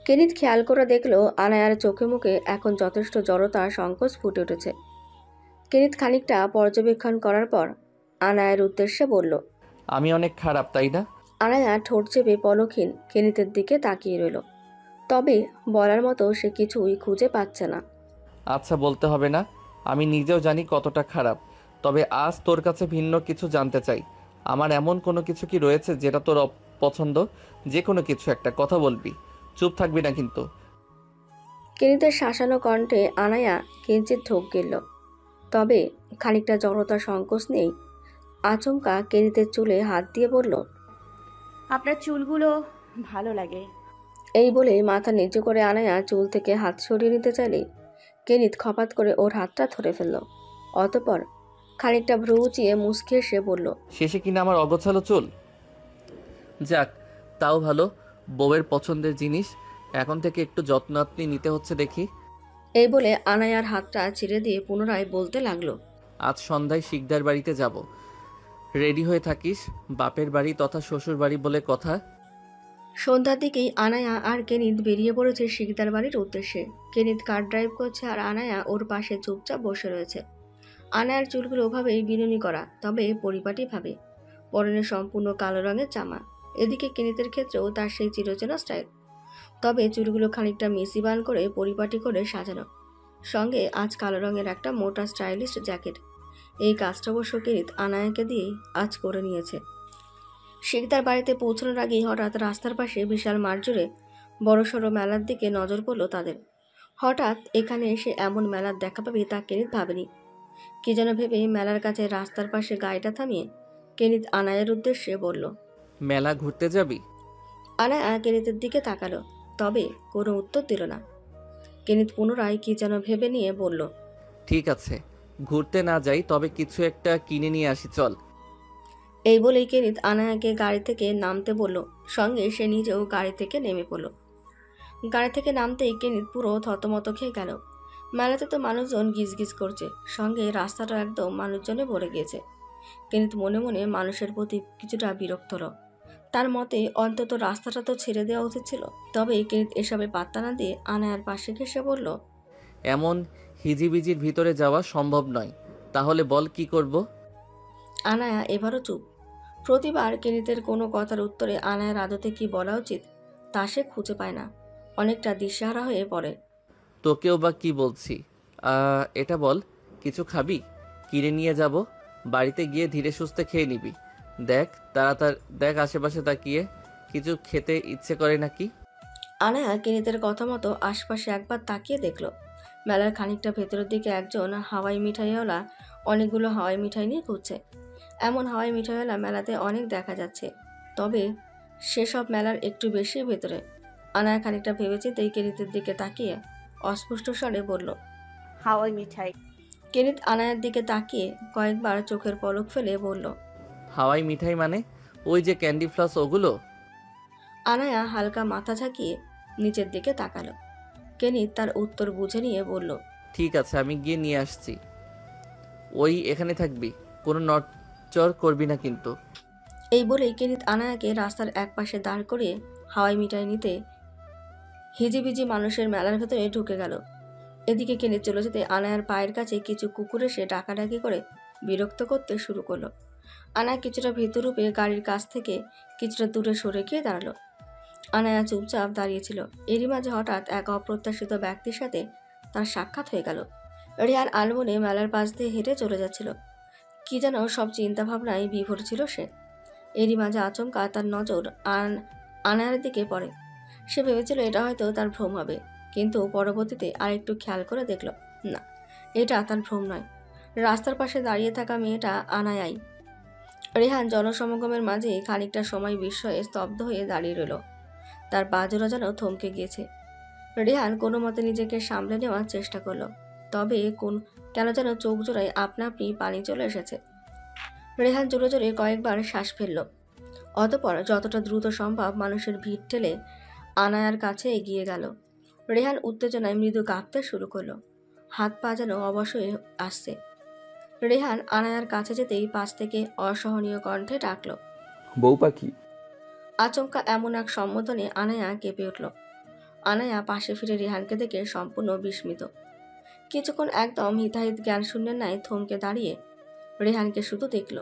কেনিত খেয়াল করে দেখলো আনায়ার চোখে মুখে এখন যথেষ্ট জড়তা সংকোচ ফুটে উঠেছে। কেনিত খানিকটা পর্যবেক্ষণ করার পর আনায়ার উদ্দেশ্যে বলল। আমি অনেক খারাপ, তাই না? আনায়া ঠোঁট চেপে পলকহীন কেনিতের দিকে তাকিয়ে রইল, তবে বলার মতো সে কিছুই খুঁজে পাচ্ছে না। আচ্ছা, বলতে হবে না। আমি নিজেও জানি কতটা খারাপ। তবে আজ তোর কাছে ভিন্ন কিছু জানতে চাই। আমার এমন কোনো কিছু কি রয়েছে যেটা তোর অপছন্দ? যে কোনো কিছু, একটা কথা বলবি, চুপ থাকবি না কিন্তু। কেনিতের শাসানো কণ্ঠে আনায়া কিঞ্চিত ঢোক গেল, তবে খানিকটা জড়তা সংকোচ নেই। আচমকা কেনিতের চুলে হাত দিয়ে বলল। আপনার চুলগুলো ভালো লাগে। এই বলে মাথা নিচু করে আনায়া চুল থেকে হাত সরিয়ে নিতে চাইলে কেনিত খপাত করে ওর হাতটা ধরে ফেলল, অতঃপর খানিকটা ভ্রু উঁচিয়ে মুচকি এসে বলল। শেষে কিনা আমার অগোছালো চুল? যাক, তাও ভালো। বউয়ের পছন্দের জিনিস এখন থেকে একটু যত্ন আপনি নিতে হচ্ছে দেখি। এই বলে আনায়ার হাতটা ছিঁড়ে দিয়ে পুনরায় বলতে লাগলো। আজ সন্ধ্যায় শিকদার বাড়িতে যাব, রেডি হয়ে থাকিস। বাপের বাড়ি তথা শ্বশুর বাড়ি বলে কথা। সন্ধ্যার দিকেই আনায়া আর কেনিত বেরিয়ে পড়েছে শিকদার বাড়ির উদ্দেশ্যে। কেনিত কার ড্রাইভ করছে আর আনায়া ওর পাশে চুপচাপ বসে রয়েছে। আনায়ার চুলগুলো ওভাবেই বিনুনি করা, তবে পরিপাটিভাবে। পরনে সম্পূর্ণ কালো রঙের জামা। এদিকে কেনিতের ক্ষেত্রেও তার সেই চিরচেনা স্টাইল। তবে চুলগুলো খানিকটা মিসিবান করে পরিপাটি করে সাজানো, সঙ্গে আজ কালো রঙের একটা মোটা স্টাইলিশ জ্যাকেট। এই কাজটা অবশ্য কিরিত আনায়াকে দিয়েই আজ করে নিয়েছে। শিকদার বাড়িতে পৌঁছানোর আগেই হঠাৎ রাস্তার পাশে বিশাল মাঠ জুড়ে বড়সড় মেলার দিকে নজর পড়ল তাদের। হঠাৎ এখানে এসে এমন মেলার দেখা পাবে তা কেনিত ভাবেনি। কি যেন ভেবে মেলার কাছে রাস্তার পাশে গাড়িটা থামিয়ে কেনিত আনায়ের উদ্দেশ্যে বলল। মেলা ঘুরতে যাবি? আনায়া কেনিতের দিকে তাকালো, তবে কোনো উত্তর দিল না। কেনিত পুনরায় কি যেন ভেবে নিয়ে বলল, ঠিক আছে, ঘুরতে না যাই, তবে কিছু একটা কিনে নিয়ে আসি, চল। এই বলেই কেনিত আনায়াকে গাড়ি থেকে নামতে বলল, সঙ্গে সে নিজেও গাড়ি থেকে নেমে পড়ল। গাড়ি থেকে নামতেই কেনিত পুরো থতমত খেয়ে গেল। মেলাতে তো মানুষজন গিজগিজ করছে, সঙ্গে রাস্তাটা একদম মানুষজনে ভরে গিয়েছে। কেনিত মনে মনে মানুষের প্রতি কিছুটা বিরক্ত হল। তার মতে অন্তত রাস্তাটা তো ছেড়ে দেওয়া উচিত ছিল। তবে কেনিত এসবে পাত্তা না দিয়ে আনায়ার পাশে ঘেসে বলল, এমন হিজিবিজির ভিতরে যাওয়া সম্ভব নয়, তাহলে বল কি করব? আনায়া এবারও চুপ। প্রতিবার কেনিতের কোনো কথার উত্তরে আনায়ার আদতে কি বলা উচিত তা সে খুঁজে পায় না, অনেকটা দিশেহারা হয়ে পড়ে। তোকেও বা কি বলছি, এটা বল, কিছু খাবি? কিনে নিয়ে যাব, বাড়িতে গিয়ে ধীরে সুস্থে খেয়ে নিবি। দেখ তাড়াতাড়ি দেখ আশেপাশে তাকিয়ে, কিছু খেতে ইচ্ছে করে নাকি? আনায়া কেনিতের কথা মতো আশপাশে একবার তাকিয়ে দেখল। মেলার খানিকটা ভেতরের দিকে একজন হাওয়াই মিঠাইওয়ালা অনেকগুলো হাওয়াই মিঠাই নিয়ে ঘুরছে। এমন হাওয়াই মিঠাইওয়ালা মেলাতে অনেক দেখা যাচ্ছে, তবে সেসব মেলার একটু বেশি ভেতরে। আনায়া খানিকটা ভেবেচিন্তেই কেনিতের দিকে তাকিয়ে অস্পষ্ট স্বরে বলল, হাওয়াই মিঠাই। কেনিত আনায়ার দিকে তাকিয়ে কয়েকবার চোখের পলক ফেলে বলল, হাওয়াই মিঠাই মানে ওই যে ক্যান্ডি ফ্লাস, ওগুলো? আনায়া হালকা মাথা ঝাঁকিয়ে নিচের দিকে তাকালো। কেনিত তার উত্তর বুঝে নিয়ে বলল, ঠিক আছে, আমি গিয়ে নিয়ে আসছি। ওই এখানে থাকবি, কোনো নড়চড় করবি না কিন্তু। এই বলেই কেনিত আনায়াকে রাস্তার একপাশে দাঁড় করিয়ে হাওয়াই মিঠাই নিতে হিজিবিজি মানুষের মেলার ভেতরে ঢুকে গেল। এদিকে কেনিত চলে যেতে আনায়ার পায়ের কাছে কিছু কুকুর এসে ডাকাডাকি করে বিরক্ত করতে শুরু করলো। আনায়া কিছুটা ভীতরূপে গাড়ির কাছ থেকে কিছুটা দূরে সরে গিয়ে দাঁড়ালো। আনায়া চুপচাপ দাঁড়িয়েছিল। এরই মাঝে হঠাৎ এক অপ্রত্যাশিত ব্যক্তির সাথে তার সাক্ষাৎ হয়ে গেল। রিহান আলমনে মেলার পাশ দিয়ে হেঁটে চলে যাচ্ছিল। কি যেন সব চিন্তা ভাবনায় বিভোর ছিল সে। এরই মাঝে আচমকা তার নজর আনায়ার দিকে পড়ে। সে ভেবেছিল এটা হয়তো তার ভ্রম হবে, কিন্তু পরবর্তীতে আরেকটু খেয়াল করে দেখল, না, এটা তার ভ্রম নয়। রাস্তার পাশে দাঁড়িয়ে থাকা মেয়েটা আনায়াই। রেহান জনসমাগমের মাঝে খানিকটা সময় বিস্ময়ে স্তব্ধ হয়ে দাঁড়িয়ে রইল। তার পা জোড়া যেন থমকে গিয়েছে। রেহান কোনো মতে নিজেকে সামলে নেওয়ার চেষ্টা করলো, তবে কেন যেন চোখ জোড়ায় আপনা আপনি পানি চলে এসেছে। রেহান জোরে জোরে কয়েকবার শ্বাস ফেলল, অতঃপর যতটা দ্রুত সম্ভব মানুষের ভিড় ঠেলে আনায়ার কাছে এগিয়ে গেল। রেহান উত্তেজনায় মৃদু কাঁপতে শুরু করলো, হাত পা যেন অবশ হয়ে আসছে। রেহান আনায়ার কাছে যেতেই পাশ থেকে অসহনীয় কণ্ঠে ডাকল, বউ পাখি। আচমকা এমন এক সম্বোধনে আনায়া কেঁপে উঠল। আনায়া পাশে ফিরে রেহানকে দেখে সম্পূর্ণ বিস্মিত। কিছুক্ষণ একদম হিতাহিত জ্ঞান শূন্যের ন্যায় থমকে দাঁড়িয়ে রেহানকে শুধু দেখল।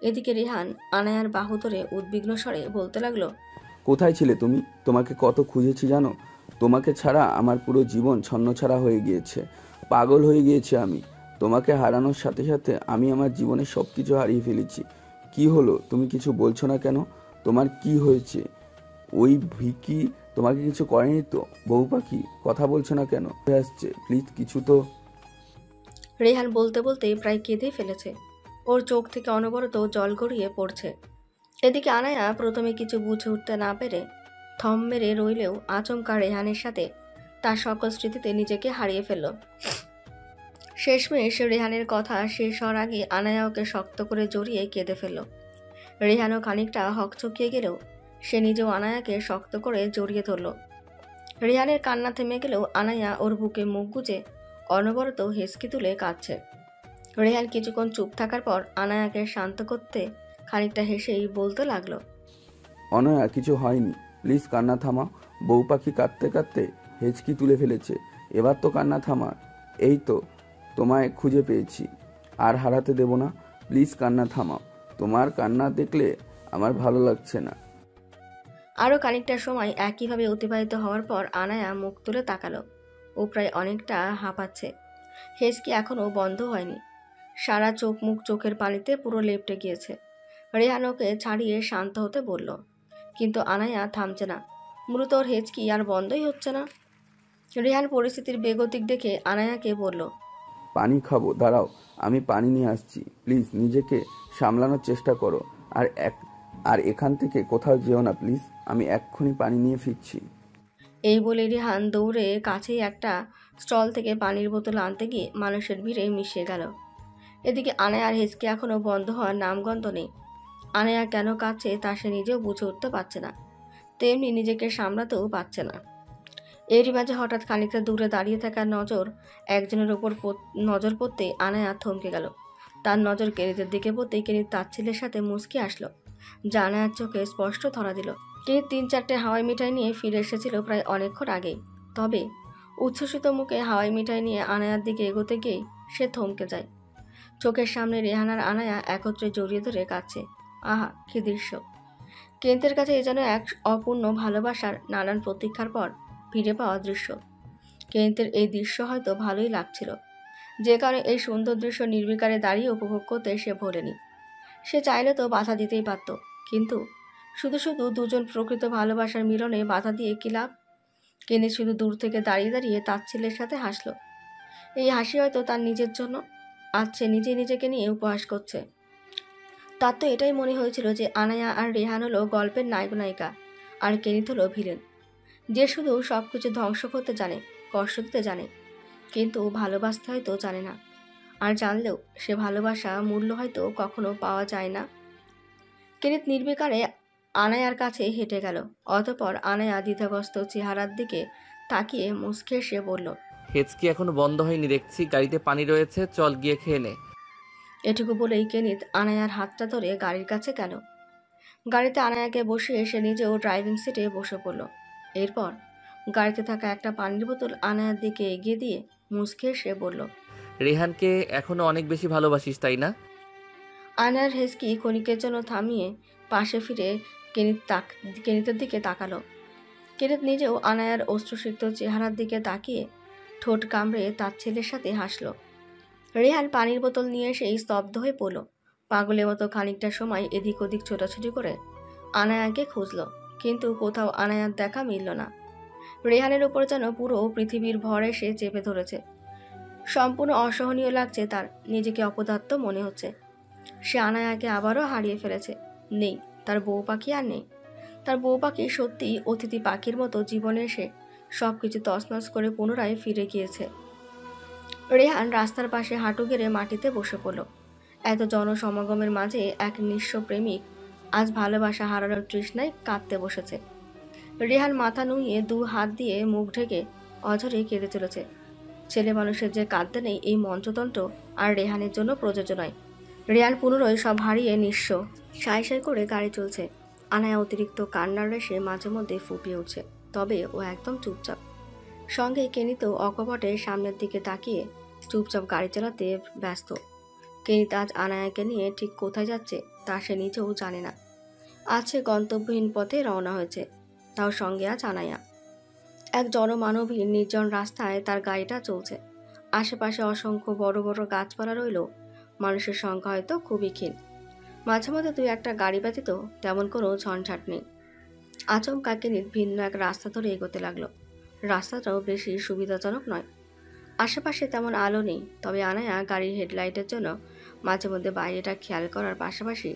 এদিকে রেহান আনায়ার বাহু ধরে উদ্বিগ্ন স্বরে বলতে লাগলো, কোথায় ছিলে তুমি? তোমাকে কত খুঁজেছি জানো? তোমাকে ছাড়া আমার পুরো জীবন ছন্নছাড়া হয়ে গিয়েছে। পাগল হয়ে গিয়েছি আমি। তোমাকে হারানোর সাথে সাথে আমি আমার জীবনের সব কিছু হারিয়ে ফেলেছি। কি হলো, তুমি কিছু বলছো না কেন? তোমার কি হয়েছে? ওই ভিকি তোমাকে কিছু করেনি তো? বউ পাখি, কথা বলছো না কেন? হয়ে আসছে, প্লিজ কিছু তো। রেহান বলতে বলতে প্রায় কেঁদে ফেলেছে। ওর চোখ থেকে অনবরত জল গড়িয়ে পড়ছে। এদিকে আনায়া প্রথমে কিছু বুঝে উঠতে না পেরে থম মেরে রইলেও আচমকা রেহানের সাথে তার সকল স্মৃতিতে নিজেকে হারিয়ে ফেলল। শেষমেশ রেহানের কথা শেষ হওয়ার আগে আনায়া ওকে শক্ত করে জড়িয়ে কেঁদে ফেলল। রেহানও খানিকটা হকচকিয়ে গেলেও সে নিজেও আনায়াকে শক্ত করে জড়িয়ে ধরল। রেহানের কান্না থেমে গেলেও আনায়া ওর বুকে মুখ গুজে অনবরত হেসকি তুলে কাঁদছে। রেহান কিছুক্ষণ চুপ থাকার পর আনায়াকে শান্ত করতে খানিকটা হেসেই বলতে লাগলো, অনয়া, কিছু হয়নি, প্লিজ কান্না থামা। বউ পাখি কাঁদতে কাঁদতে হেঁচকি তুলে ফেলেছে। এবার তো কান্না থামা। এই তো তোমায় খুঁজে পেয়েছি, আর হারাতে দেব না। প্লিজ কান্না থামাও। তোমার কান্না দেখলে আমার ভালো লাগছে না। আরও খানিকটা সময় একইভাবে অতিবাহিত হওয়ার পর আনায়া মুখ তুলে তাকালো। ও প্রায় অনেকটা হাঁপাচ্ছে। হেঁচকি এখনও বন্ধ হয়নি। সারা চোখ মুখ চোখের পানিতে পুরো লেপ্টে গিয়েছে। রেহান ওকে ছাড়িয়ে শান্ত হতে বলল, কিন্তু আনায়া থামছে না। মূলত ওর হেঁচকি আর বন্ধই হচ্ছে না। রেহান পরিস্থিতির বেগতিক দেখে আনায়াকে বলল, পানি খাবো, দাঁড়াও, আমি পানি নিয়ে আসছি। প্লিজ নিজেকে সামলানোর চেষ্টা করো। আর এখান থেকে কোথাও যেও না প্লিজ। আমি এক্ষুনি পানি নিয়ে ফিরছি। এই বলে রেহান দৌড়ে কাছেই একটা স্টল থেকে পানির বোতল আনতে গিয়ে মানুষের ভিড়ে মিশে গেল। এদিকে আনায়ার হেঁচকি এখনও বন্ধ হওয়ার নামগন্ধ নেই। আনায়া কেন কাঁদছে তা সে নিজেও বুঝে উঠতে পারছে না, তেমনি নিজেকে সামলাতেও পারছে না। এরই মাঝে হঠাৎ খানিকটা দূরে দাঁড়িয়ে থাকা একজনের ওপর নজর পড়তে আনায়া থমকে গেল। তার নজর কেনিতের দিকে পড়তেই কেনিত তাচ্ছিল্যের সাথে মুচকি আসলো, যা আনায়ার চোখে স্পষ্ট ধরা দিল। কেনিত 3-4টে হাওয়াই মিঠাই নিয়ে ফিরে এসেছিল প্রায় অনেকক্ষণ আগেই। তবে উচ্ছ্বসিত মুখে হাওয়াই মিঠাই নিয়ে আনায়ার দিকে এগোতে গিয়েই সে থমকে যায়। চোখের সামনে রেহান আর আনায়া একত্রে জড়িয়ে ধরে কাঁদছে। আহা, কি দৃশ্য! কেনিতের কাছে এ যেন এক অপূর্ণ ভালোবাসার নানান প্রতীক্ষার পর ফিরে পাওয়া দৃশ্য। কেনিতের এই দৃশ্য হয়তো ভালোই লাগছিল, যে কারণে এই সুন্দর দৃশ্য নির্বিকারে দাঁড়িয়ে উপভোগ করতে সে ভোলেনি। সে চাইলে তো বাধা দিতেই পারত, কিন্তু শুধু শুধু দুজন প্রকৃত ভালোবাসার মিলনে বাধা দিয়ে কী লাভ? কেনিত শুধু দূর থেকে দাঁড়িয়ে দাঁড়িয়ে তাচ্ছিল্যের সাথে হাসল। এই হাসি হয়তো তার নিজের জন্য। আজ সে নিজে নিজেকে নিয়ে উপহাস করছে। তার তো এটাই মনে হয়েছিল যে আনায়া আর রেহান হলো গল্পের নায়ক নায়িকা, আর কেনিত হলো ভিলেন, যে শুধু সব কিছু ধ্বংস করতে জানে, কষ্ট দিতে জানে, কিন্তু ভালোবাসতে হয়তো জানে না। আর জানলেও সে ভালোবাসা মূল্য হয়তো কখনো পাওয়া যায় না। কেনিত নির্বিকারে আনায়ার কাছে হেঁটে গেল। অতঃপর আনায়া দ্বিধাগ্রস্ত চেহারার দিকে তাকিয়ে মুচকে এসে বলল, হেঁচকি এখনো বন্ধ হয়নি দেখছি। গাড়িতে পানি রয়েছে, চল গিয়ে খেয়ে নে। এটুকু বলেই কেনিত আনায়ার হাতটা ধরে গাড়ির কাছে গেল। গাড়িতে আনায়াকে বসিয়ে সে নিজেও ড্রাইভিং সিটে বসে পড়ল। এরপর গাড়িতে থাকা একটা পানির বোতল আনায়ার দিকে এগিয়ে দিয়ে মুচকে এসে বলল, রেহানকে এখনো অনেক বেশি ভালোবাসিস, তাই না? আনায়ার হেঁচকি ক্ষণিকের জন্য থামিয়ে পাশে ফিরে কেনিতের দিকে তাকালো। কেনিত নিজেও আনায়ার অশ্রুসিক্ত চেহারার দিকে তাকিয়ে ঠোঁট কামড়ে তার ছেলের সাথে হাসল। রেহান পানির বোতল নিয়ে এসেই স্তব্ধ হয়ে পড়ল। পাগলের মতো খানিকটা সময় এদিক ওদিক ছোটাছুটি করে আনায়াকে খুঁজল, কিন্তু কোথাও আনায়ার দেখা মিলল না। রেহানের উপর যেন পুরো পৃথিবীর ভর এসে চেপে ধরেছে। সম্পূর্ণ অসহনীয় লাগছে তার, নিজেকে অপদার্থ মনে হচ্ছে। সে আনায়াকে আবারও হারিয়ে ফেলেছে। নেই, তার বউ পাখি আর নেই। তার বউ পাখি সত্যিই অতিথি পাখির মতো জীবনে এসে সব কিছু তছনছ করে পুনরায় ফিরে গিয়েছে। রেহান রাস্তার পাশে হাঁটু গেড়ে মাটিতে বসে পড়ল। এত জনসমাগমের মাঝে এক নিঃস্ব প্রেমিক আজ ভালোবাসা হারানোর তৃষ্ণায় কাঁদতে বসেছে। রেহান মাথা নুইয়ে 2 হাত দিয়ে মুখ ঢেকে অঝরে কেঁদে চলেছে। ছেলে মানুষের যে কাঁদতে নেই, এই মঞ্চতন্ত্র আর রেহানের জন্য প্রযোজ্য নয়। রেহান পুনরায় সব হারিয়ে নিঃস্ব। সাই সাই করে গাড়ি চলছে। আনায়া অতিরিক্ত কান্নার রেশে মাঝে মধ্যে ফুপিয়ে উঠছে, তবে ও একদম চুপচাপ। সঙ্গে কেনিতেও অকপটে সামনের দিকে তাকিয়ে চুপচাপ গাড়ি চালাতে ব্যস্ত। কেনিত আজ আনায়াকে নিয়ে ঠিক কোথায় যাচ্ছে তা সে নিজেও জানে না। আজ সে গন্তব্যহীন পথে রওনা হয়েছে, তাও সঙ্গে আজ আনায়া। এক জনমানবহীন নির্জন রাস্তায় তার গাড়িটা চলছে। আশেপাশে অসংখ্য বড় বড় গাছপালা রইলেও মানুষের সংখ্যা হয়তো খুবই ক্ষীণ। মাঝে মাঝে 2-1টা গাড়ি ব্যতীত তেমন কোনো ঝঞ্ঝাট নেই। আচমকা কেনিত ভিন্ন এক রাস্তা ধরে এগোতে লাগলো। রাস্তাটাও বেশি সুবিধাজনক নয়। আশেপাশে তেমন আলো নেই, তবে আনায়া গাড়ির হেডলাইটের জন্য মাঝে মধ্যে বাইরেটা খেয়াল করার পাশাপাশি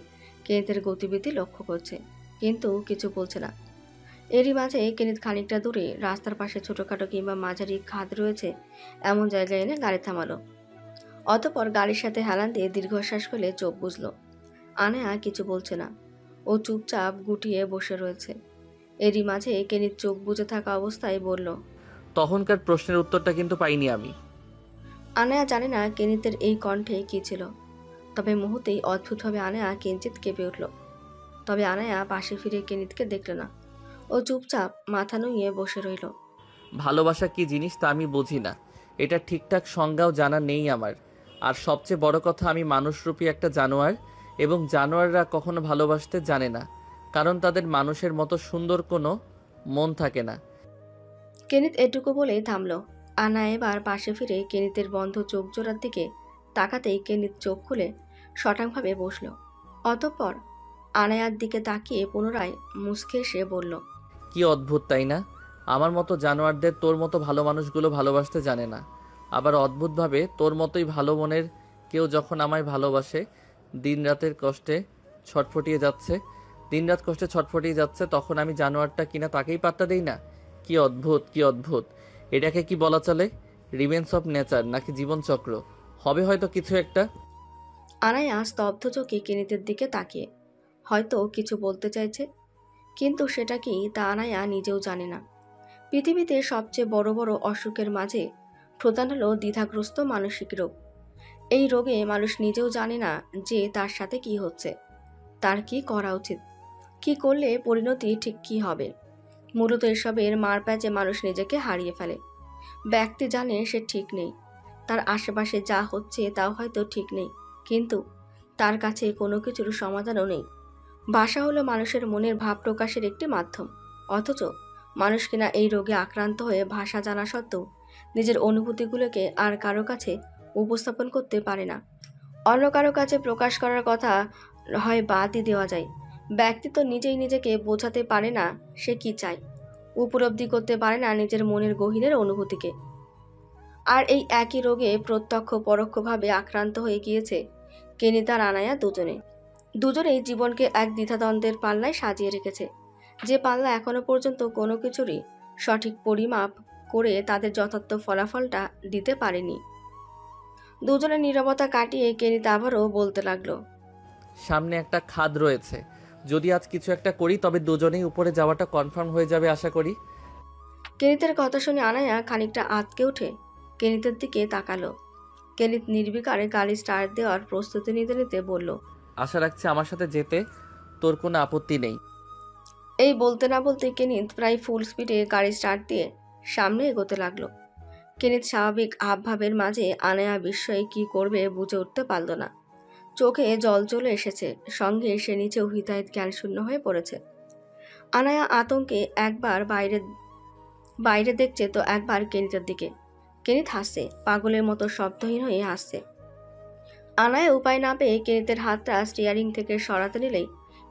কেনিতের গতিবিধি লক্ষ্য করছে, কিন্তু কিছু বলছে না। এরই মাঝে কেনিত খানিকটা দূরে রাস্তার পাশে ছোটোখাটো কিংবা মাঝারি খাদ রয়েছে এমন জায়গায় এনে গাড়ি থামালো। অতঃপর গাড়ির সাথে হেলান দিয়ে দীর্ঘশ্বাস ফেলে চোখ বুঝল। আনায়া কিছু বলছে না, ও চুপচাপ গুটিয়ে বসে রয়েছে। এরই মাঝে কেনিত চোখ বুজে থাকা অবস্থায় বলল, তখনকার প্রশ্নের উত্তরটা কিন্তু পাইনি আমি। আনায়া জানে না কেনিতের এই কণ্ঠে কী ছিল, তবে মুহূর্তেই অদ্ভুতভাবে আনায়া কিঞ্চিত কেঁপে উঠল। তবে আনায়া পাশে ফিরে কেনিতকে দেখল না। ও চুপচাপ মাথা নুইয়ে বসে রইল। ভালোবাসা কি জিনিস তা আমি বুঝি না, এটা ঠিকঠাক সংজ্ঞাও জানা নেই আমার। আর সবচেয়ে বড় কথা, আমি মানুষরূপী একটা জানোয়ার, এবং জানোয়াররা কখনো ভালোবাসতে জানে না। কারণ তাদের মানুষের মতো সুন্দর কোনো মন থাকে না। কেনিত এটুকু বলেই থামল। আনায়া এবার পাশে ফিরে কেনিতের বন্ধ চোখ জোড়ার দিকে তাকাতেই কেনিত চোখ খুলে সটাংভাবে বসল। অতঃপর আনায়ার দিকে তাকিয়ে পুনরায় মুচকে এসে বলল, কি অদ্ভুত তাই না? আমার মতো জানোয়ারদের তোর মতো ভালো মানুষগুলো ভালোবাসতে জানে না। আবার অদ্ভুতভাবে তোর মতোই ভালো মনের কেউ যখন আমায় ভালোবাসে, দিনরাত কষ্টে ছটফটিয়ে যাচ্ছে, তখন আমি জানোয়ারটা কিনা তাকেই পাত্তা দেই না। কি অদ্ভুত, কি অদ্ভুত! এটাকে কি বলা চলে? রিভেন্স অফ নেচার নাকি জীবনচক্র? হবে হয়তো কিছু একটা। আনায়া স্তব্ধ চোখে কেনিতের দিকে তাকিয়ে হয়তো কিছু বলতে চাইছে, কিন্তু সেটা কি তা আনায়া নিজেও জানে না। পৃথিবীতে সবচেয়ে বড় বড় অসুখের মাঝে প্রধান হলো দ্বিধাগ্রস্ত মানসিক রোগ। এই রোগে মানুষ নিজেও জানে না যে তার সাথে কি হচ্ছে, তার কি করা উচিত, কি করলে পরিণতি ঠিক কি হবে। মূলত এসবের মারপ্যাচে মানুষ নিজেকে হারিয়ে ফেলে। ব্যক্তি জানে সে ঠিক নেই, তার আশেপাশে যা হচ্ছে তাও হয়তো ঠিক নেই, কিন্তু তার কাছে কোনো কিছুর সমাধানও নেই। ভাষা হলো মানুষের মনের ভাব প্রকাশের একটি মাধ্যম, অথচ মানুষ কিনা এই রোগে আক্রান্ত হয়ে ভাষা জানা সত্ত্বেও নিজের অনুভূতিগুলোকে আর কারো কাছে উপস্থাপন করতে পারে না। অন্য কারো কাছে প্রকাশ করার কথা হয় বাদই দেওয়া যায়, ব্যক্তি তো নিজেই নিজেকে বোঝাতে পারে না সে কি চায়, উপলব্ধি করতে পারে না নিজের মনের গহীনের অনুভূতিকে। আর এই একই রোগে প্রত্যক্ষ পরোক্ষভাবে আক্রান্ত হয়ে গিয়েছে কেনিত আর আনায়া দুজনেই জীবনকে এক দ্বিধাদ্বন্দ্বের পাল্লায় সাজিয়ে রেখেছে, যে পাল্লা এখনো পর্যন্ত কোনো কিছুরই সঠিক পরিমাপ করে তাদের যথার্থ ফলাফলটা দিতে পারেনি। দুজনের নীরবতা কাটিয়ে কেনিত আবারও বলতে লাগলো, সামনে একটা খাদ রয়েছে, যদি আজ কিছু একটা করি তবে দুজনেই উপরে যাওয়াটা কনফার্ম হয়ে যাবে আশা করি। কেনিতের কথা শুনে আনায়া খানিকটা আঁতকে উঠে কেনিতের দিকে তাকালো। কেনিত নির্বিকারে গাড়ি স্টার্ট দেওয়ার প্রস্তুতি নিতে নিতে বলল, আশা রাখছি আমার সাথে যেতে তোর কোনো আপত্তি নেই। এই বলতে না বলতে কেনিত প্রায় ফুল স্পিডে গাড়ি স্টার্ট দিয়ে সামনে এগোতে লাগলো। কেনিত স্বাভাবিক হাবভাবের মাঝে আনায়া বিস্ময়ে কি করবে বুঝে উঠতে পারল না। চোখে জল চলে এসেছে, সঙ্গে সে নিচেও হিতাহিত জ্ঞানশূন্য হয়ে পড়েছে। আনায়া আতঙ্কে একবার বাইরে দেখছে তো একবার কেনিতের দিকে। কেনিত হাসছে, পাগলের মতো শব্দহীন হয়ে হাসছে। আনায়া উপায় না পেয়ে কেনিতের হাতটা স্টিয়ারিং থেকে সরাতে নিলেই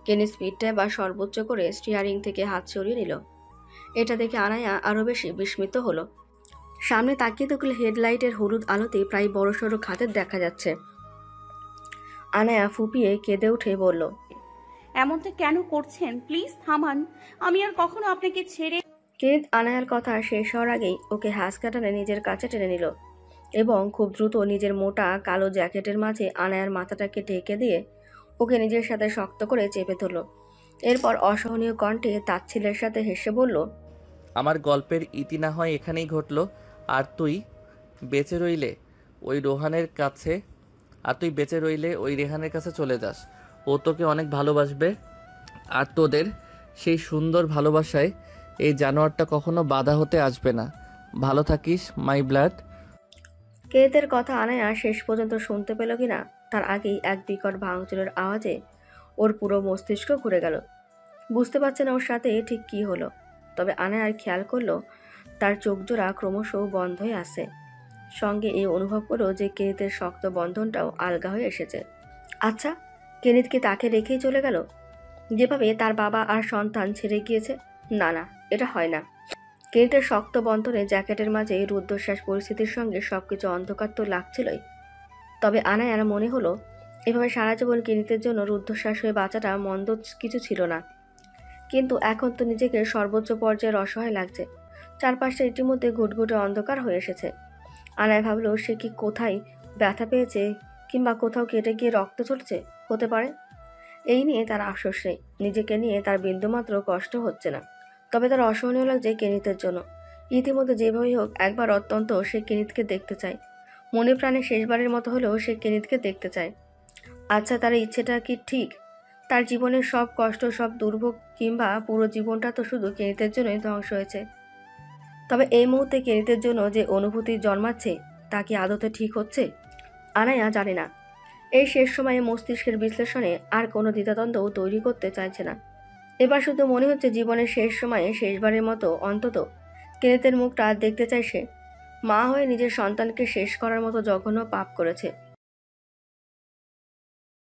কেনিত স্পিডটা এবার সর্বোচ্চ করে স্টিয়ারিং থেকে হাত সরিয়ে নিল। এটা দেখে আনায়া আরো বেশি বিস্মিত হলো। সামনে তাকিয়ে দেখলে হেডলাইটের হলুদ আলোতে প্রায় বড়সড় খাদের দেখা যাচ্ছে। আনায়া ফুপিয়ে কেঁদে উঠে বলল, এমনটা কেন করছেন? প্লিজ থামান, আমি আর কখনো আপনাকে ছেড়ে। কেনিত আনায়ার কথা শেষ হওয়ার আগেই ওকে হাঁস কাটানে নিজের কাছে টেনে নিল এবং খুব দ্রুত নিজের মোটা কালো জ্যাকেটের মাঝে আনায়ার মাথাটাকে ঢেকে দিয়ে ওকে নিজের সাথে শক্ত করে চেপে ধরল। এরপর অসহনীয় কণ্ঠে তাচ্ছিল্যের সাথে হেসে বলল, আমার গল্পের ইতি না হয় এখানেই ঘটলো, আর তুই বেঁচে রইলে ওই রেহানের কাছে চলে যাস। ও তোকে অনেক ভালোবাসবে, আর তোদের সেই সুন্দর ভালোবাসায় এই জানোয়ারটা কখনো বাধা হতে আসবে না। ভালো থাকিস মাই ব্লাড। কেনিতের কথা আনায়া শেষ পর্যন্ত শুনতে পেল কিনা তার আগেই এক বিকট ভাঙচুরের আওয়াজে ওর পুরো মস্তিষ্ক ঘুরে গেল। বুঝতে পারছে না ওর সাথে ঠিক কি হলো, তবে আনায়ার খেয়াল করলো তার চোখজোড়া ক্রমশ বন্ধ হয়ে আসছে। সঙ্গে এই অনুভব করলো যে কেনিতের শক্ত বন্ধনটাও আলগা হয়ে এসেছে। আচ্ছা, কেনিত কি তাকে রেখেই চলে গেল যেভাবে তার বাবা আর সন্তান ছেড়ে গিয়েছে? না না, এটা হয় না। কেনিতের শক্ত বন্ধনে জ্যাকেটের মাঝে রুদ্ধশ্বাস পরিস্থিতির সঙ্গে সবকিছু অন্ধকার তো লাগছিলই, তবে আনায়ার মনে হলো এভাবে সারা জীবন কেনিতের জন্য রুদ্ধশ্বাস হয়ে বাঁচাটা মন্দ কিছু ছিল না। কিন্তু এখন তো নিজেকে সর্বোচ্চ পর্যায়ের অসহায় লাগছে। চারপাশটা ইতিমধ্যে ঘুটঘুটে অন্ধকার হয়ে এসেছে। আনায়া ভাবলো সে কি কোথায় ব্যথা পেয়েছে কিংবা কোথাও কেটে গিয়ে রক্ত চলছে হতে পারে। এই নিয়ে তার আফসোস নেই, নিজেকে নিয়ে তার বিন্দুমাত্র কষ্ট হচ্ছে না। তবে তার অসহনীয় লাগছে কেনিতের জন্য। ইতিমধ্যে যেভাবেই হোক একবার অত্যন্ত সে কেনিতকে দেখতে চায়। মনে প্রাণে শেষবারের মতো হলেও সে কেনিতকে দেখতে চায়। আচ্ছা, তার ইচ্ছেটা কি ঠিক? তার জীবনের সব কষ্ট, সব দুর্ভোগ কিংবা পুরো জীবনটা তো শুধু কেনিতের জন্যই ধ্বংস হয়েছে। তবে এই মুহূর্তে কেনিতের জন্য যে অনুভূতি জন্মাচ্ছে তা কি আদতে ঠিক হচ্ছে? আনায়া জানে না। এই শেষ সময়ে মস্তিষ্কের বিশ্লেষণে আর কোনো দ্বিধাদ্বন্দ্ব তৈরি করতে চাইছে না। এবার শুধু মনে হচ্ছে জীবনের শেষ সময়ে শেষবারের মতো অন্তত কেনেতের মুখটা দেখতে চায় সে। মা হয়ে নিজের সন্তানকে শেষ করার মতো জঘন্য পাপ করেছে।